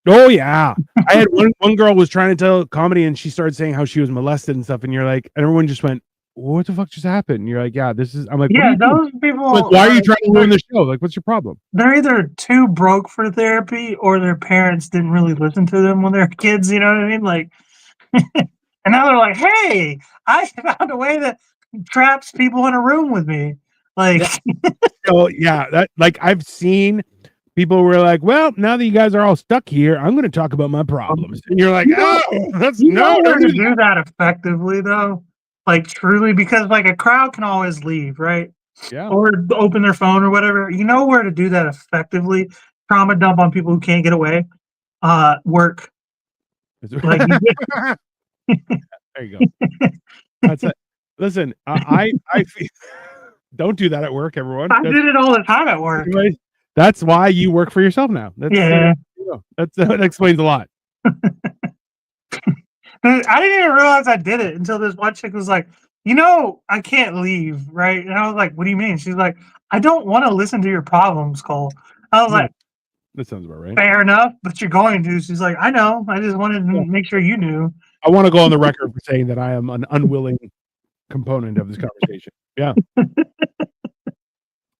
Oh yeah. I had one girl was trying to tell comedy and she started saying how she was molested and stuff, and you're like, and everyone just went, what the fuck just happened? And you're like, yeah, this is. I'm like, what are Yeah, you doing? those people. Like, why are you trying to ruin the show? Like, what's your problem? They're either too broke for therapy or their parents didn't really listen to them when they were kids. You know what I mean? Like, and now they're like, "Hey, I found a way that traps people in a room with me." Like, So yeah, that, like, I've seen people were like, well, now that you guys are all stuck here, I'm going to talk about my problems. And you're like, oh, that's you know no, where don't to do do that effectively, though. Like, truly, because like a crowd can always leave, right? that. Yeah. Or open their phone or whatever. You know where to do that effectively. Trauma dump on people who can't get away. Work. Like, you get, There you go. That's it. Listen, I feel, don't do that at work, everyone. I did it all the time at work. That's why you work for yourself now. Yeah. That explains a lot. I didn't even realize I did it until this one chick was like, you know, I can't leave, right? And I was like, what do you mean? She's like, I don't want to listen to your problems, Cole. I was Yeah. like, That sounds about right. fair enough, but you're going to. She's like, I know. I just wanted to make sure you knew. I want to go on the record for saying that I am an unwilling component of this conversation. Yeah.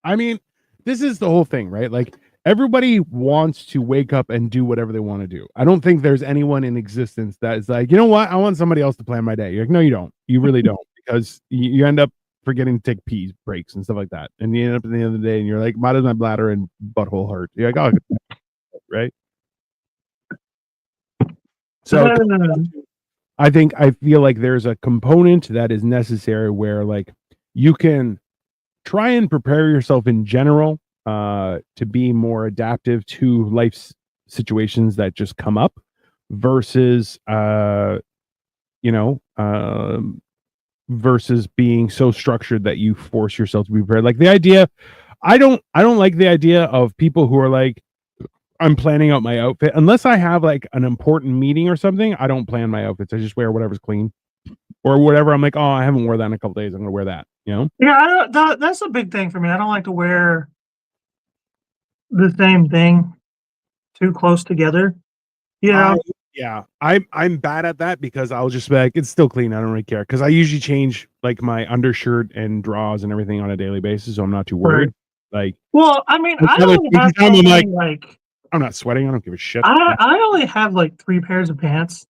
I mean, this is the whole thing, right? Like, everybody wants to wake up and do whatever they want to do. I don't think there's anyone in existence that is like, you know what? I want somebody else to plan my day. You're like, no, you don't. You really don't, because you end up forgetting to take pee breaks and stuff like that. And you end up at the end of the day and you're like, why does my bladder and butthole hurt? You're like, oh, right? So I feel like there's a component that is necessary where, like, you can try and prepare yourself in general to be more adaptive to life's situations that just come up, versus versus being so structured that you force yourself to be prepared. Like, the idea, I don't like the idea of people who are like, I'm planning out my outfit unless I have like an important meeting or something. I don't plan my outfits. I just wear whatever's clean or whatever. I'm like, oh, I haven't worn that in a couple days. I'm gonna wear that. You know? Yeah, that's a big thing for me. I don't like to wear the same thing too close together. You know? Yeah, I'm bad at that because I'll just be like, it's still clean. I don't really care, because I usually change like my undershirt and drawers and everything on a daily basis, so I'm not too worried. Like, well, I mean, I I only have something like I'm not sweating. I don't give a shit. I only have like 3 pairs of pants,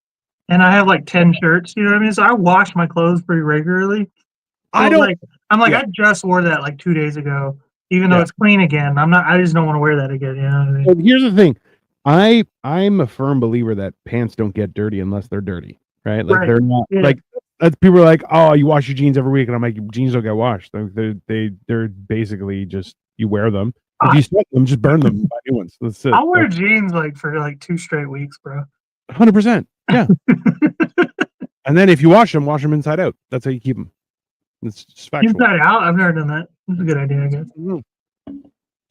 and I have like 10 shirts. You know what I mean? So I wash my clothes pretty regularly. So I don't. I just wore that like 2 days ago, even though it's clean again. I just don't want to wear that again. You know what I mean? Well, here's the thing. I'm a firm believer that pants don't get dirty unless they're dirty, right? Like, they're not like, that's, people are like, oh, you wash your jeans every week, and I'm like, jeans don't get washed. They're basically just, you wear them. If you sweat them, just burn them. Buy new ones. That's it. I'll wear jeans like for like 2 straight weeks, bro. 100%. Yeah. And then if you wash them inside out. That's how you keep them. It's just factual. Inside out? I've never done that. That's a good idea, I guess.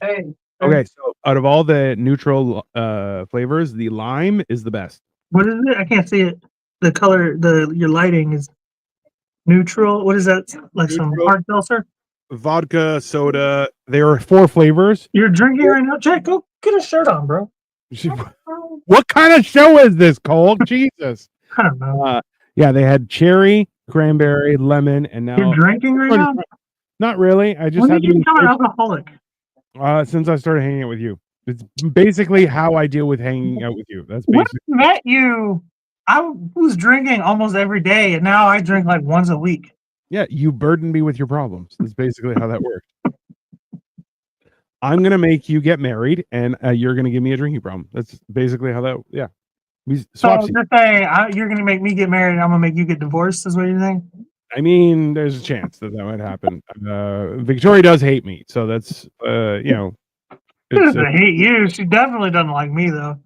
Hey. Okay, so out of all the neutral flavors, the lime is the best. What is it? I can't see it. The color, your lighting is neutral. What is that? Like some hard seltzer? Vodka, soda. There are 4 flavors. You're drinking right now? Jack, go get a shirt on, bro. What kind of show is this, Cole? Jesus. I don't know. Yeah, they had cherry, cranberry, lemon, and now you're drinking right now? Not really. I just when did you become an alcoholic? Since I started hanging out with you. It's basically how I deal with hanging out with you. That's basically. When I met you, I was drinking almost every day, and now I drink like once a week. Yeah, you burden me with your problems. That's basically how that works. I'm gonna make you get married, and you're gonna give me a drinking problem. That's basically how that. Yeah. We So swap seats. you're saying you're gonna make me get married, and I'm gonna make you get divorced? Is what you're saying? I mean, there's a chance that might happen. Victoria does hate me, so that's She it's doesn't hate you. She definitely doesn't like me though.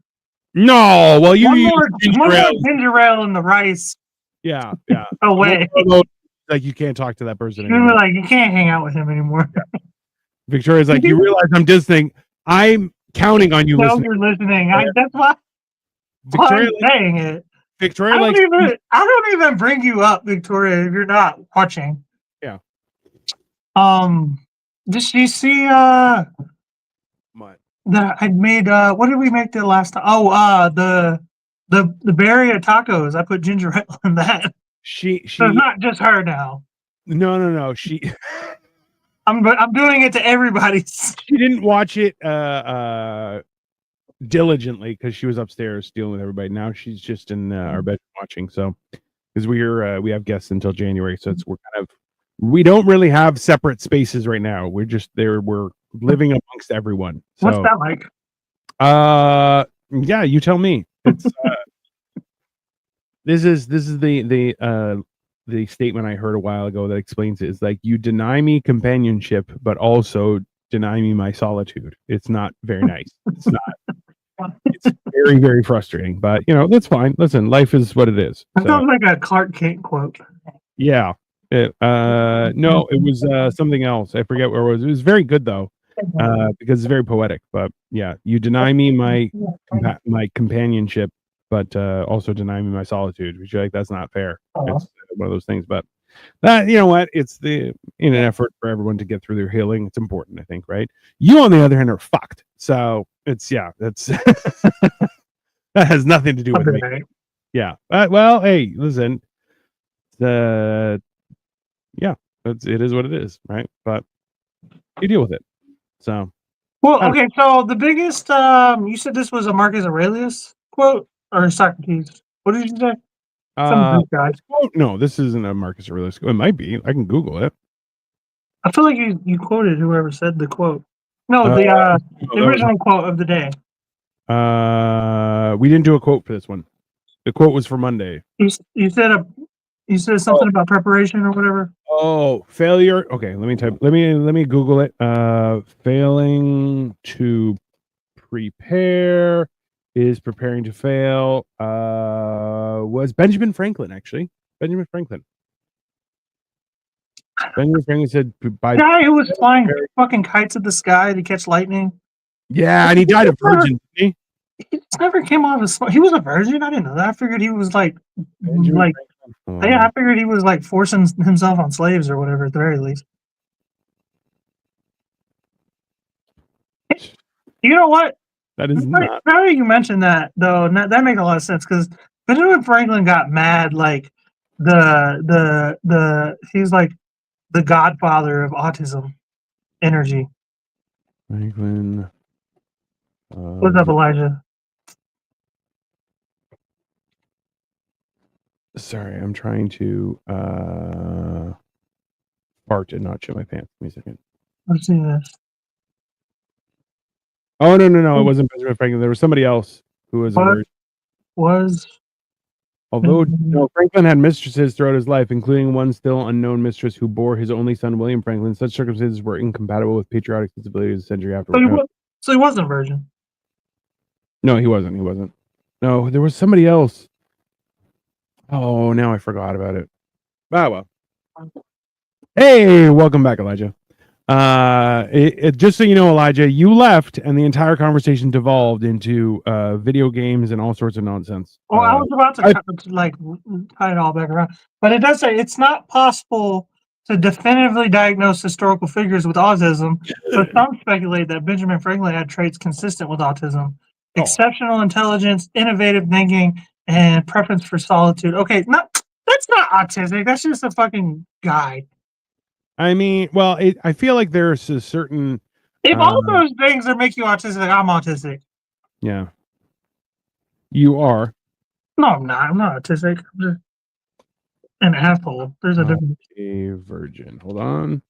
no. Well, you One use more ginger ale. ginger ale in the rice Yeah. away. Like you can't talk to that person You're anymore. like, you can't hang out with him anymore. Victoria's like, you realize I'm listening. I'm counting on you No, listening. you're listening. That's why Victoria, I'm saying it. Victoria, I don't even bring you up, Victoria, if you're not watching. Yeah. Did you see what? that I made what did we make the last time? Oh, the berry tacos. I put ginger ale in that. She So it's not just her now. No. She I'm doing it to everybody. she didn't watch it diligently because she was upstairs dealing with everybody. Now she's just in our bedroom watching. So because we have guests until January, so we don't really have separate spaces right now. We're just there. We're living amongst everyone. So, What's that like? Yeah, you tell me. It's this is the statement I heard a while ago that explains it. It's like you deny me companionship, but also deny me my solitude. It's not very nice. It's not. It's very, very frustrating. But that's fine. Listen, life is what it is. That sounds like a Clark Kent quote. Yeah. No, it was something else. I forget where it was. It was very good though, because it's very poetic. But yeah, you deny me my companionship, but also deny me my solitude. Which you're like, that's not fair. It's one of those things. But that what? It's in an effort for everyone to get through their healing. It's important, I think, right? You, on the other hand, are fucked. So that's that has nothing to do with me. Yeah. Well, hey, listen. Yeah, it is what it is, right? But you deal with it. So, well, okay. So the biggest, you said this was a Marcus Aurelius quote or Socrates. What did you say? Some Greek guy. No, this isn't a Marcus Aurelius. It might be. I can Google it. I feel like you quoted whoever said the quote. No, the original quote of the day. We didn't do a quote for this one. The quote was for Monday. You said something about preparation or whatever. Oh, failure. Okay, let me Google it. Failing to prepare is preparing to fail. Was Benjamin Franklin actually? Benjamin Franklin said by guy who was flying fucking kites at the sky to catch lightning. Yeah, and he died a virgin, didn't he? He just never came out of he was a virgin. I didn't know that. I figured he was I figured he was like forcing himself on slaves or whatever at the very least. You know what? That is not. Now you mentioned that though, that makes a lot of sense because Benjamin Franklin got mad like he's like the godfather of autism energy. Franklin. What's up, Elijah? Sorry, I'm trying to fart and not shit my pants. Give me a second. Let's see this. Oh no! It wasn't Benjamin Franklin. There was somebody else who was a virgin. Although Franklin had mistresses throughout his life, including one still unknown mistress who bore his only son, William Franklin, such circumstances were incompatible with patriotic sensibilities a century after. So he wasn't a virgin? No, he wasn't. No, there was somebody else. Oh, now I forgot about it. Ah, well. Hey, welcome back, Elijah. Just so you know, Elijah, you left and the entire conversation devolved into video games and all sorts of nonsense. Well, I was about to tie it all back around, but it does say it's not possible to definitively diagnose historical figures with autism, but some speculate that Benjamin Franklin had traits consistent with autism: exceptional intelligence, innovative thinking, and preference for solitude. Okay, that's not autistic. That's just a fucking guy. I mean, well, I feel like there's a certain. If all those things that make you autistic, I'm autistic. Yeah. You are. No, I'm not. I'm not autistic. I'm just an asshole. There's a difference. A virgin. Hold on.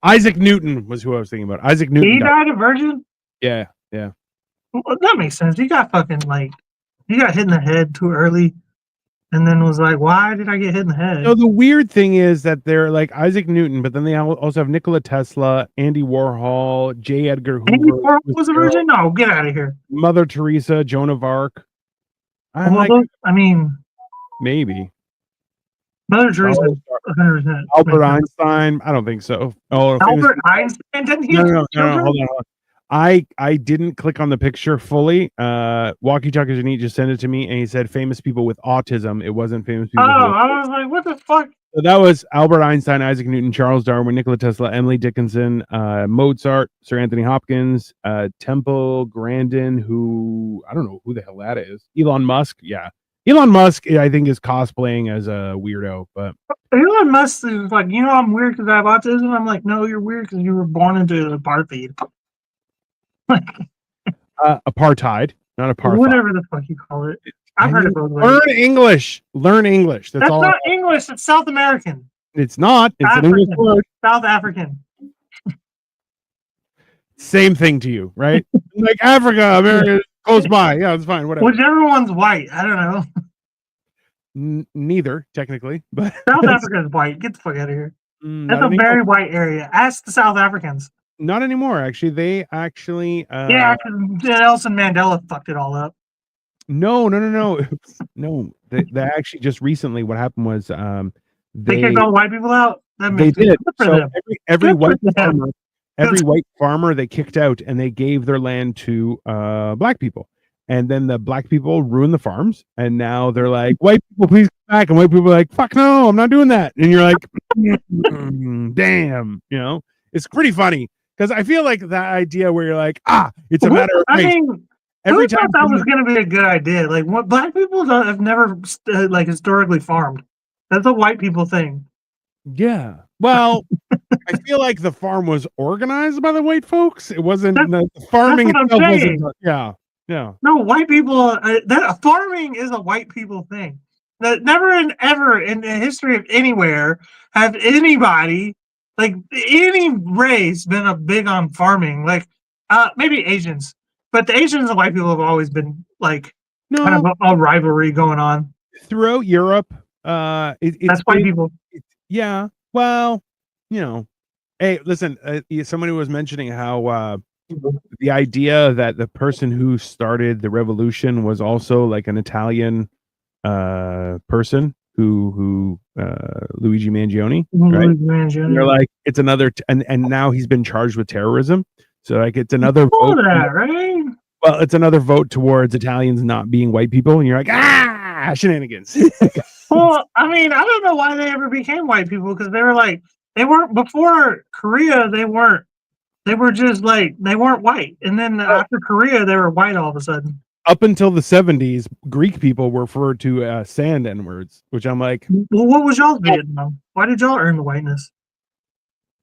Isaac Newton was who I was thinking about. Isaac Newton. He died a virgin? Yeah. Well, that makes sense. You got fucking you got hit in the head too early, and then was like, why did I get hit in the head? So the weird thing is that they're like Isaac Newton, but then they also have Nikola Tesla, Andy Warhol, J. Edgar Andy Hoover, Warhol was a virgin? No, get out of here. Mother Teresa, Joan of Arc. I'm like, I mean, maybe Mother Teresa, 100%. Albert Einstein. I don't think so. Oh, Albert Einstein didn't he? No, hold on. I didn't click on the picture fully. Walkie Talkie Janine just sent it to me, and he said famous people with autism. It wasn't famous people. I was like, what the fuck? So that was Albert Einstein, Isaac Newton, Charles Darwin, Nikola Tesla, Emily Dickinson, Mozart, Sir Anthony Hopkins, Temple Grandin, who I don't know who the hell that is. Elon Musk, yeah. Elon Musk, I think, is cosplaying as a weirdo, but Elon Musk is like, I'm weird because I have autism. I'm like, no, you're weird because you were born into apartheid. Apartheid, not apartheid. Whatever the fuck you call it. I've heard it both ways. Learn English. Learn English. That's all. Not English. It's South American. It's not. It's African. an English word. South African. Same thing to you, right? Like Africa, America, close by. Yeah, it's fine. Whatever. Whichever one's white. I don't know. Neither, technically, but South Africa is white. Get the fuck out of here. That's a very white area. Ask the South Africans. Not anymore, actually. They actually yeah, because Nelson Mandela fucked it all up. No. No. They actually just recently what happened was they kicked all white people out. They did. So every white farmer they kicked out, and they gave their land to black people. And then the black people ruined the farms, and now they're like, white people, please come back. And white people are like, fuck no, I'm not doing that. And you're like, damn, it's pretty funny. Because I feel like that idea where you're like, it's a matter of race. I mean, every time that was going to be a good idea. Like, what black people have never historically farmed. That's a white people thing. Yeah. Well, I feel like the farm was organized by the white folks. It wasn't the farming itself wasn't. Yeah. No, white people. That farming is a white people thing. That never and ever in the history of anywhere have anybody. Like any race been a big on farming, like maybe Asians, but the Asians and white people have always been like kind of a rivalry going on throughout Europe. That's white people. Yeah. Well, hey, listen, somebody was mentioning how the idea that the person who started the revolution was also like an Italian person who Luigi Mangione, right? And they're like, it's another and now he's been charged with terrorism, so like it's another vote, right? Well, it's another vote towards Italians not being white people, and you're like, shenanigans. Well, I mean, I don't know why they ever became white people, because they weren't before Korea. They were just like, they weren't white, and then after Korea they were white all of a sudden. Up until the 70s, Greek people were referred to sand N-words, which I'm like, well, what was y'all's Vietnam? Why did y'all earn the whiteness?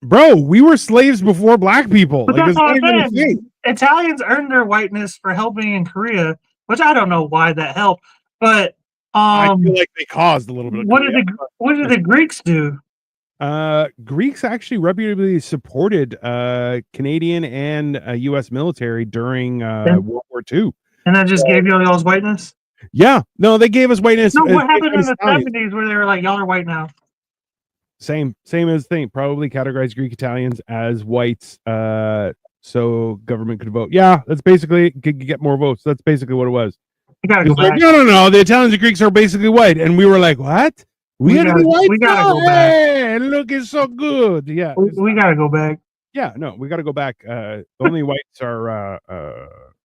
Bro, we were slaves before black people. But that's what I'm saying. Italians earned their whiteness for helping in Korea, which I don't know why that helped, but I feel like they caused a little bit of what did the Greeks do? Greeks actually reputably supported Canadian and US military during World War II. And that just gave y'all's whiteness? Yeah. No, they gave us whiteness. No, what happened in the 70s where they were like, y'all are white now? Same as thing. Probably categorized Greek Italians as whites, so government could vote. Yeah, that's basically get more votes. That's basically what it was. You gotta go back. No. The Italians and Greeks are basically white, and we were like, what? We gotta be white. We gotta go back. Hey, look, it's so good. Yeah, we gotta go back. Yeah, no, we gotta go back. The only whites are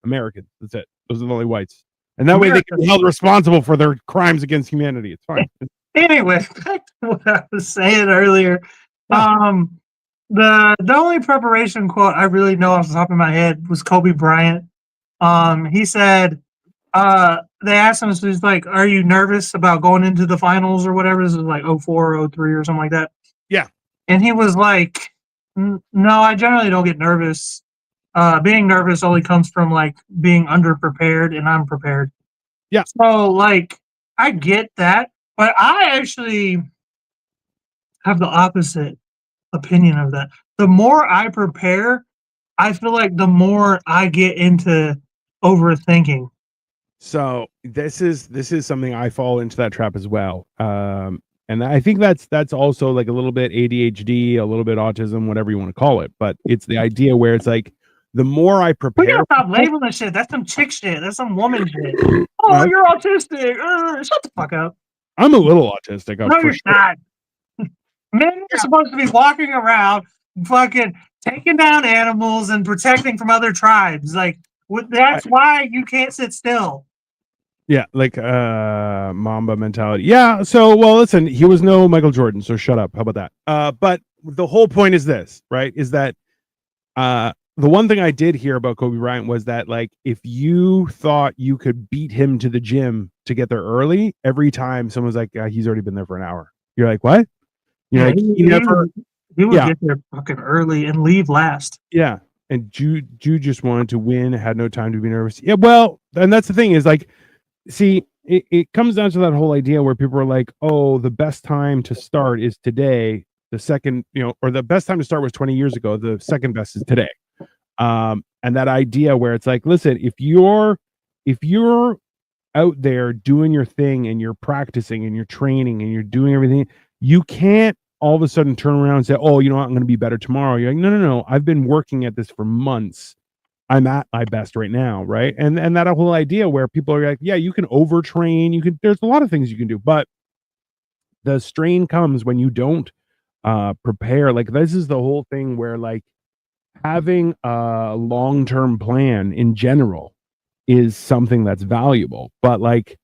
Americans. That's it. Those are the only whites, and that way they can be held responsible for their crimes against humanity. It's fine. Anyway, back to what I was saying earlier. The only preparation quote I really know off the top of my head was Kobe Bryant. He said, they asked him, so he's like, are you nervous about going into the finals or whatever? This is like 04 or 03 or something like that. Yeah. And he was like, no, I generally don't get nervous. Being nervous only comes from like being underprepared and unprepared. Yeah. So like, I get that, but I actually have the opposite opinion of that. The more I prepare, I feel like the more I get into overthinking. So this is something I fall into that trap as well. And I think that's also like a little bit ADHD, a little bit autism, whatever you want to call it. But it's the idea where it's like the more I We prepare, gotta stop labeling shit. That's some chick shit. That's some woman shit. Oh, I- you're autistic. Shut the fuck up. I'm a little autistic. No, For you're sure. not. Men are supposed to be walking around, fucking taking down animals and protecting from other tribes. Like, that's why you can't sit still. Yeah, like Mamba mentality. Yeah. So, well, listen, he was no Michael Jordan, so shut up. How about that? But the whole point is this, right? Is that the one thing I did hear about Kobe Bryant was that, like, if you thought you could beat him to the gym to get there early, every time someone's like, he's already been there for an hour. You're like, what? You're like, he never. He would Yeah. get there fucking early and leave last. Yeah. And Jude just wanted to win, had no time to be nervous. Yeah, well, and that's the thing is, like, see, it comes down to that whole idea where people are like, oh, the best time to start is today. The second, or the best time to start was 20 years ago. The second best is today. And that idea where it's like, listen, if you're out there doing your thing and you're practicing and you're training and you're doing everything, you can't all of a sudden turn around and say, oh, you know what, I'm going to be better tomorrow. You're like, no. I've been working at this for months. I'm at my best right now, right? And that whole idea where people are like, yeah, you can overtrain, there's a lot of things you can do, but the strain comes when you don't prepare. Like, this is the whole thing where, like, having a long-term plan in general is something that's valuable, but, like,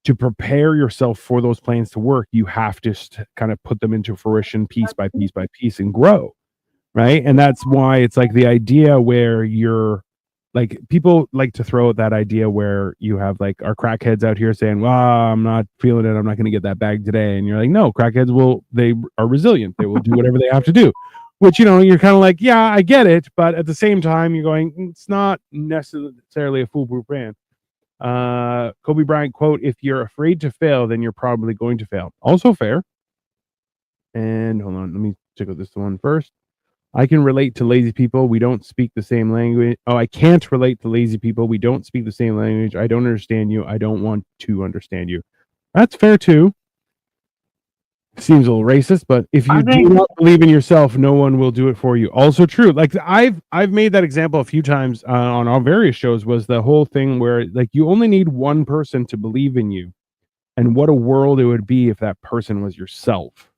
to prepare yourself for those plans to work, you have to kind of put them into fruition piece by piece by piece and grow. Right. And that's why it's like the idea where you're like, people like to throw out that idea where you have like our crackheads out here saying, well, I'm not feeling it, I'm not going to get that bag today. And you're like, no, crackheads they are resilient. They will do whatever they have to do, which, you're kind of like, yeah, I get it. But at the same time, you're going, it's not necessarily a foolproof plan. Kobe Bryant quote, if you're afraid to fail, then you're probably going to fail. Also fair. And hold on, let me check out this one first. I can relate to lazy people. We don't speak the same language. Oh, I can't relate to lazy people. We don't speak the same language. I don't understand you. I don't want to understand you. That's fair too. Seems a little racist, but if you do not believe in yourself, no one will do it for you. Also true. Like, I've made that example a few times on our various shows, was the whole thing where, like, you only need one person to believe in you, and what a world it would be if that person was yourself.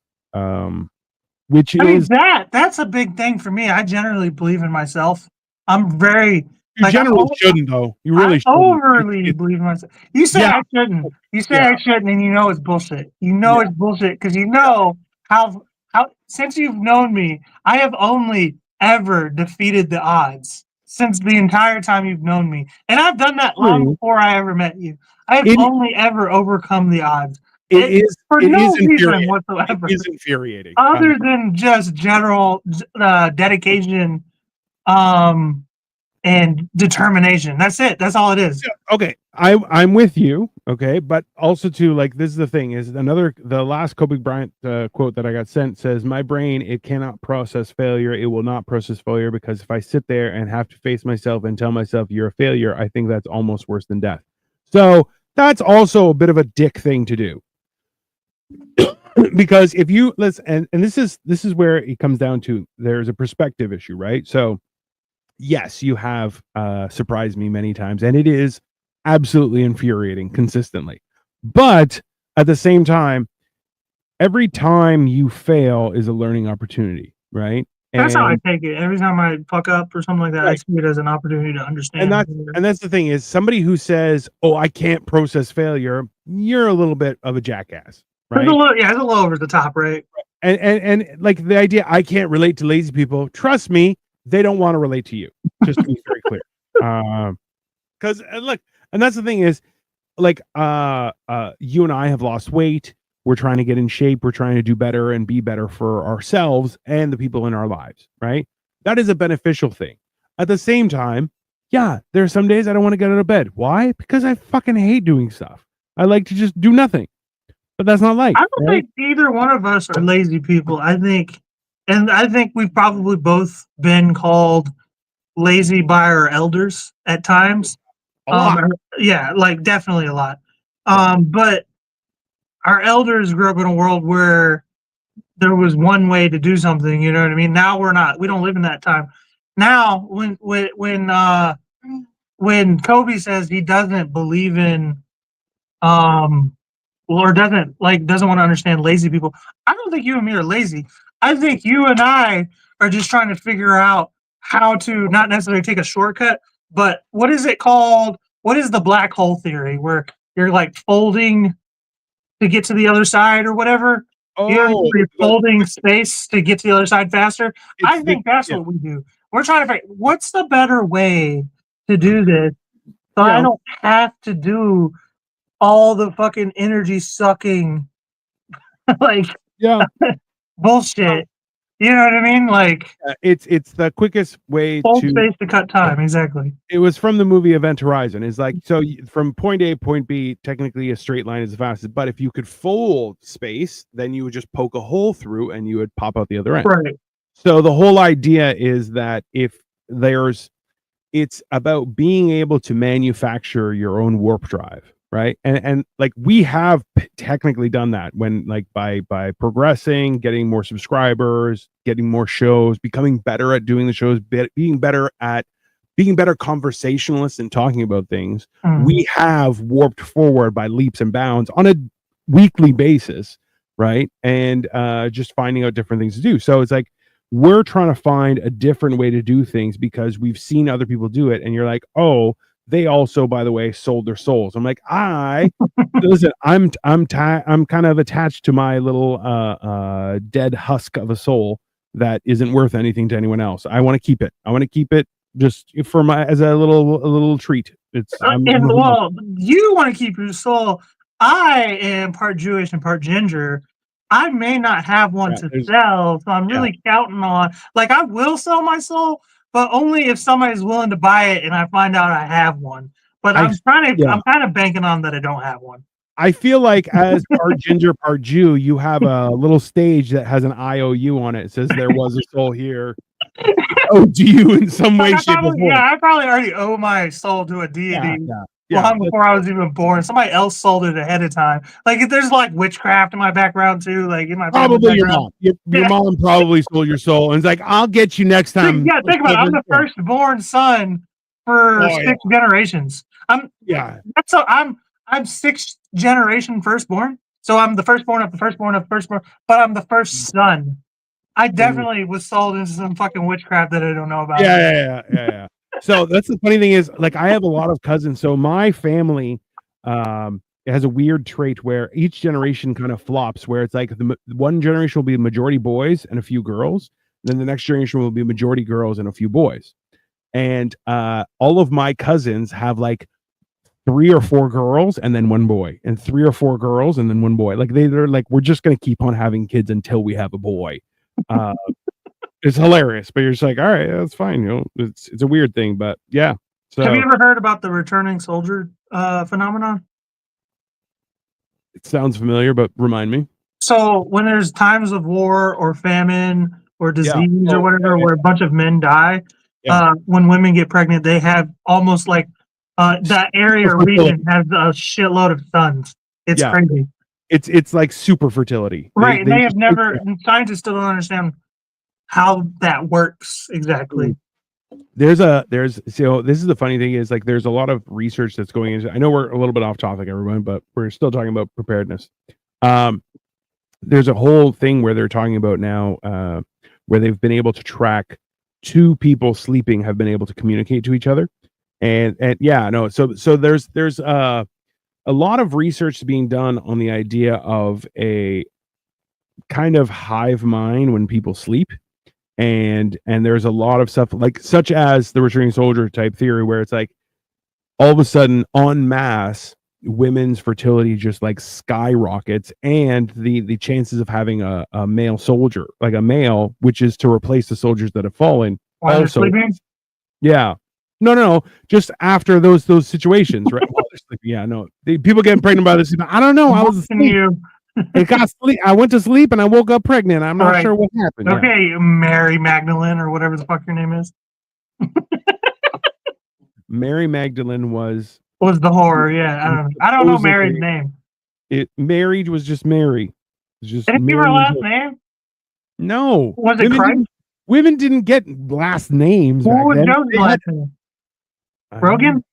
That's a big thing for me. I generally believe in myself. I'm very. You generally shouldn't, though. You really shouldn't. Overly believe in myself. You say I shouldn't. You say I shouldn't, and it's bullshit. It's bullshit because how since you've known me, I have only ever defeated the odds since the entire time you've known me, and I've done that long before I ever met you. I have only ever overcome the odds. It is for no reason whatsoever. It is infuriating. Other than just general dedication, and determination. That's it. That's all it is. Okay, I'm with you. Okay, but also too, like, this is the thing is the last Kobe Bryant quote that I got sent says, "My brain, it cannot process failure. It will not process failure because if I sit there and have to face myself and tell myself you're a failure, I think that's almost worse than death." So that's also a bit of a dick thing to do. Because if you listen, and this is where it comes down to, there's a perspective issue, right? So yes, you have surprised me many times, and it is absolutely infuriating consistently. But at the same time, every time you fail is a learning opportunity, right? That's how I take it. Every time I fuck up or something like that, I see it as an opportunity to understand. And that's the thing is, somebody who says, "Oh, I can't process failure," you're a little bit of a jackass. Right? It's a little over the top, right? And like the idea, I can't relate to lazy people. Trust me, they don't want to relate to you. Just to be very clear. Because look, and that's the thing is, like, you and I have lost weight. We're trying to get in shape. We're trying to do better and be better for ourselves and the people in our lives, right? That is a beneficial thing. At the same time, yeah, there are some days I don't want to get out of bed. Why? Because I fucking hate doing stuff. I like to just do nothing. But that's not life. I don't think either one of us are lazy people. I think we've probably both been called lazy by our elders at times. A lot. Yeah, like definitely a lot. But our elders grew up in a world where there was one way to do something, you know what I mean? Now we don't live in that time. Now when Kobe says he doesn't believe in um or doesn't want to understand lazy people, I don't think you and me are lazy. I think you and I are just trying to figure out how to not necessarily take a shortcut, but what is it called? What is the black hole theory where you're like folding to get to the other side or whatever? Oh, You're folding space to get to the other side faster. I think that's yeah, what we do. We're trying to figure what's the better way to do this so I yeah, don't have to do all the fucking energy sucking like yeah. bullshit. You know what I mean? Like It's the quickest way fold to. space to cut time. Exactly. It was from the movie Event Horizon. Is like so from point A point B. Technically, a straight line is the fastest. But if you could fold space, then you would just poke a hole through and you would pop out the other end. Right. So the whole idea is that if there's, it's about being able to manufacture your own warp drive, right? And like we have technically done that when like by progressing, getting more subscribers, getting more shows, becoming better at doing the shows, being better conversationalists and talking about things. We have warped forward by leaps and bounds on a weekly basis, right? And just finding out different things to do. So it's like we're trying to find a different way to do things because we've seen other people do it. And you're like, oh, they also, by the way, sold their souls. I'm like, listen, I'm kind of attached to my little dead husk of a soul that isn't worth anything to anyone else. I want to keep it. I want to keep it just for my as a little treat. It's well, you want to keep your soul. I am part Jewish and part ginger. I may not have one to sell, so I'm really counting on. Like, I will sell my soul, but only if somebody's willing to buy it and I find out I have one. But I'm kind of banking on that I don't have one. I feel like as part ginger, part Jew, you have a little stage that has an IOU on it. It says there was a soul here. Oh, do you in some way, shape, or form? Yeah, I probably already owe my soul to a deity long before I was even born. Somebody else sold it ahead of time. Like if there's like witchcraft in my background too, like in my probably your mom. Your mom probably sold your soul and it's like, I'll get you next time. Yeah, think about it. I'm the firstborn son for 6 generations. I'm 6th generation firstborn. So I'm the firstborn of the firstborn of the firstborn, but I'm the first son. I definitely was sold into some fucking witchcraft that I don't know about. Yeah. So that's the funny thing is, like, I have a lot of cousins. So my family has a weird trait where each generation kind of flops, where it's like the one generation will be majority boys and a few girls. Then the next generation will be majority girls and a few boys. And all of my cousins have like 3 or 4 girls and then 1 boy, and 3 or 4 girls and then 1 boy. Like they're like, we're just gonna keep on having kids until we have a boy. It's hilarious, but you're just like, all right, that's fine. You know, it's a weird thing, but yeah. So have you ever heard about the returning soldier phenomenon? It sounds familiar, but remind me. So when there's times of war or famine or disease or whatever, where a bunch of men die, when women get pregnant, they have almost like that area or region has a shitload of sons. It's crazy. It's like super fertility. Right. They have never, scientists still don't understand how that works exactly. So this is the funny thing is, like, there's a lot of research that's going into, I know we're a little bit off topic, everyone, but we're still talking about preparedness. There's a whole thing where they're talking about now where they've been able to track 2 people sleeping have been able to communicate to each other. And so there's a lot of research being done on the idea of a kind of hive mind when people sleep. And there's a lot of stuff like such as the returning soldier type theory, where it's like all of a sudden en masse women's fertility just like skyrockets, and the chances of having a male soldier, like a male, which is to replace the soldiers that have fallen, also. No, just after those situations, right? People getting pregnant by this. I don't know. I was asleep. I went to sleep and I woke up pregnant. I'm not sure what happened. Okay, Mary Magdalene or whatever the fuck your name is. Mary Magdalene was the horror. Yeah, I don't know Mary's name. Married was just Mary. It was just Did it give her Mary. last name? No. Was it Christ? Women didn't get last names. What was back then. Joseph's last name? Rogan?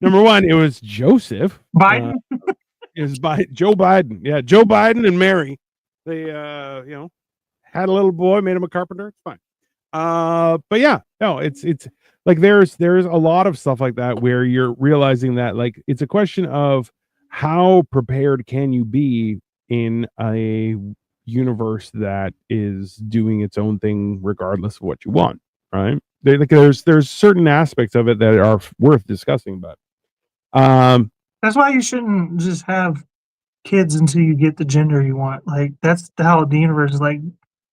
Number one, it was Joseph. Biden? It was by Joe Biden. Yeah, Joe Biden and Mary. They had a little boy, made him a carpenter. It's fine. But yeah, no, it's like there's a lot of stuff like that where you're realizing that like it's a question of how prepared can you be in a universe that is doing its own thing regardless of what you want, right? There's certain aspects of it that are worth discussing, but that's why you shouldn't just have kids until you get the gender you want. Like that's how the universe is like,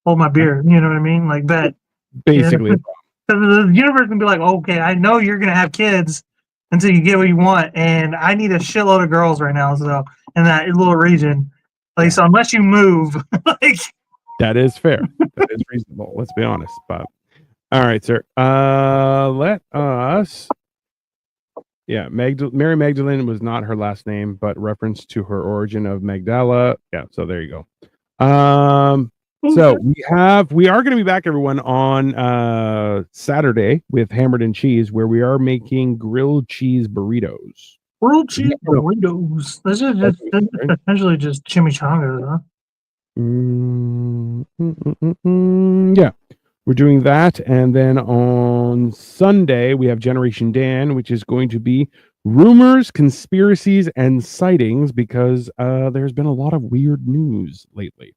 hold my beer, you know what I mean? Like that. Basically, the universe can be like, okay, I know you're gonna have kids until you get what you want, and I need a shitload of girls right now, so in that little region. Like, so unless you move, like that is fair. That is reasonable. Let's be honest. But all right, sir. Let us. Yeah, Mary Magdalene was not her last name, but reference to her origin of Magdala. Yeah, so there you go. So we are going to be back, everyone, on Saturday with Hammered and Cheese, where we are making grilled cheese burritos. Grilled cheese burritos. This is just essentially just chimichangas, huh? Yeah, we're doing that, and then on Sunday we have Generation Dan, which is going to be rumors, conspiracies, and sightings, because there's been a lot of weird news lately.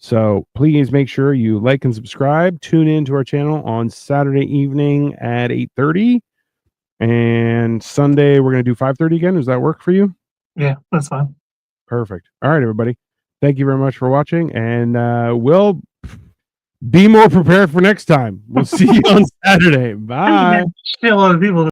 So please make sure you like and subscribe. Tune in to our channel on Saturday evening at 8:30, and Sunday we're going to do 5:30 again. Does that work for you? Yeah, that's fine. Perfect. All right, everybody. Thank you very much for watching, and we'll be more prepared for next time. We'll see you on Saturday. Bye. Still a lot of people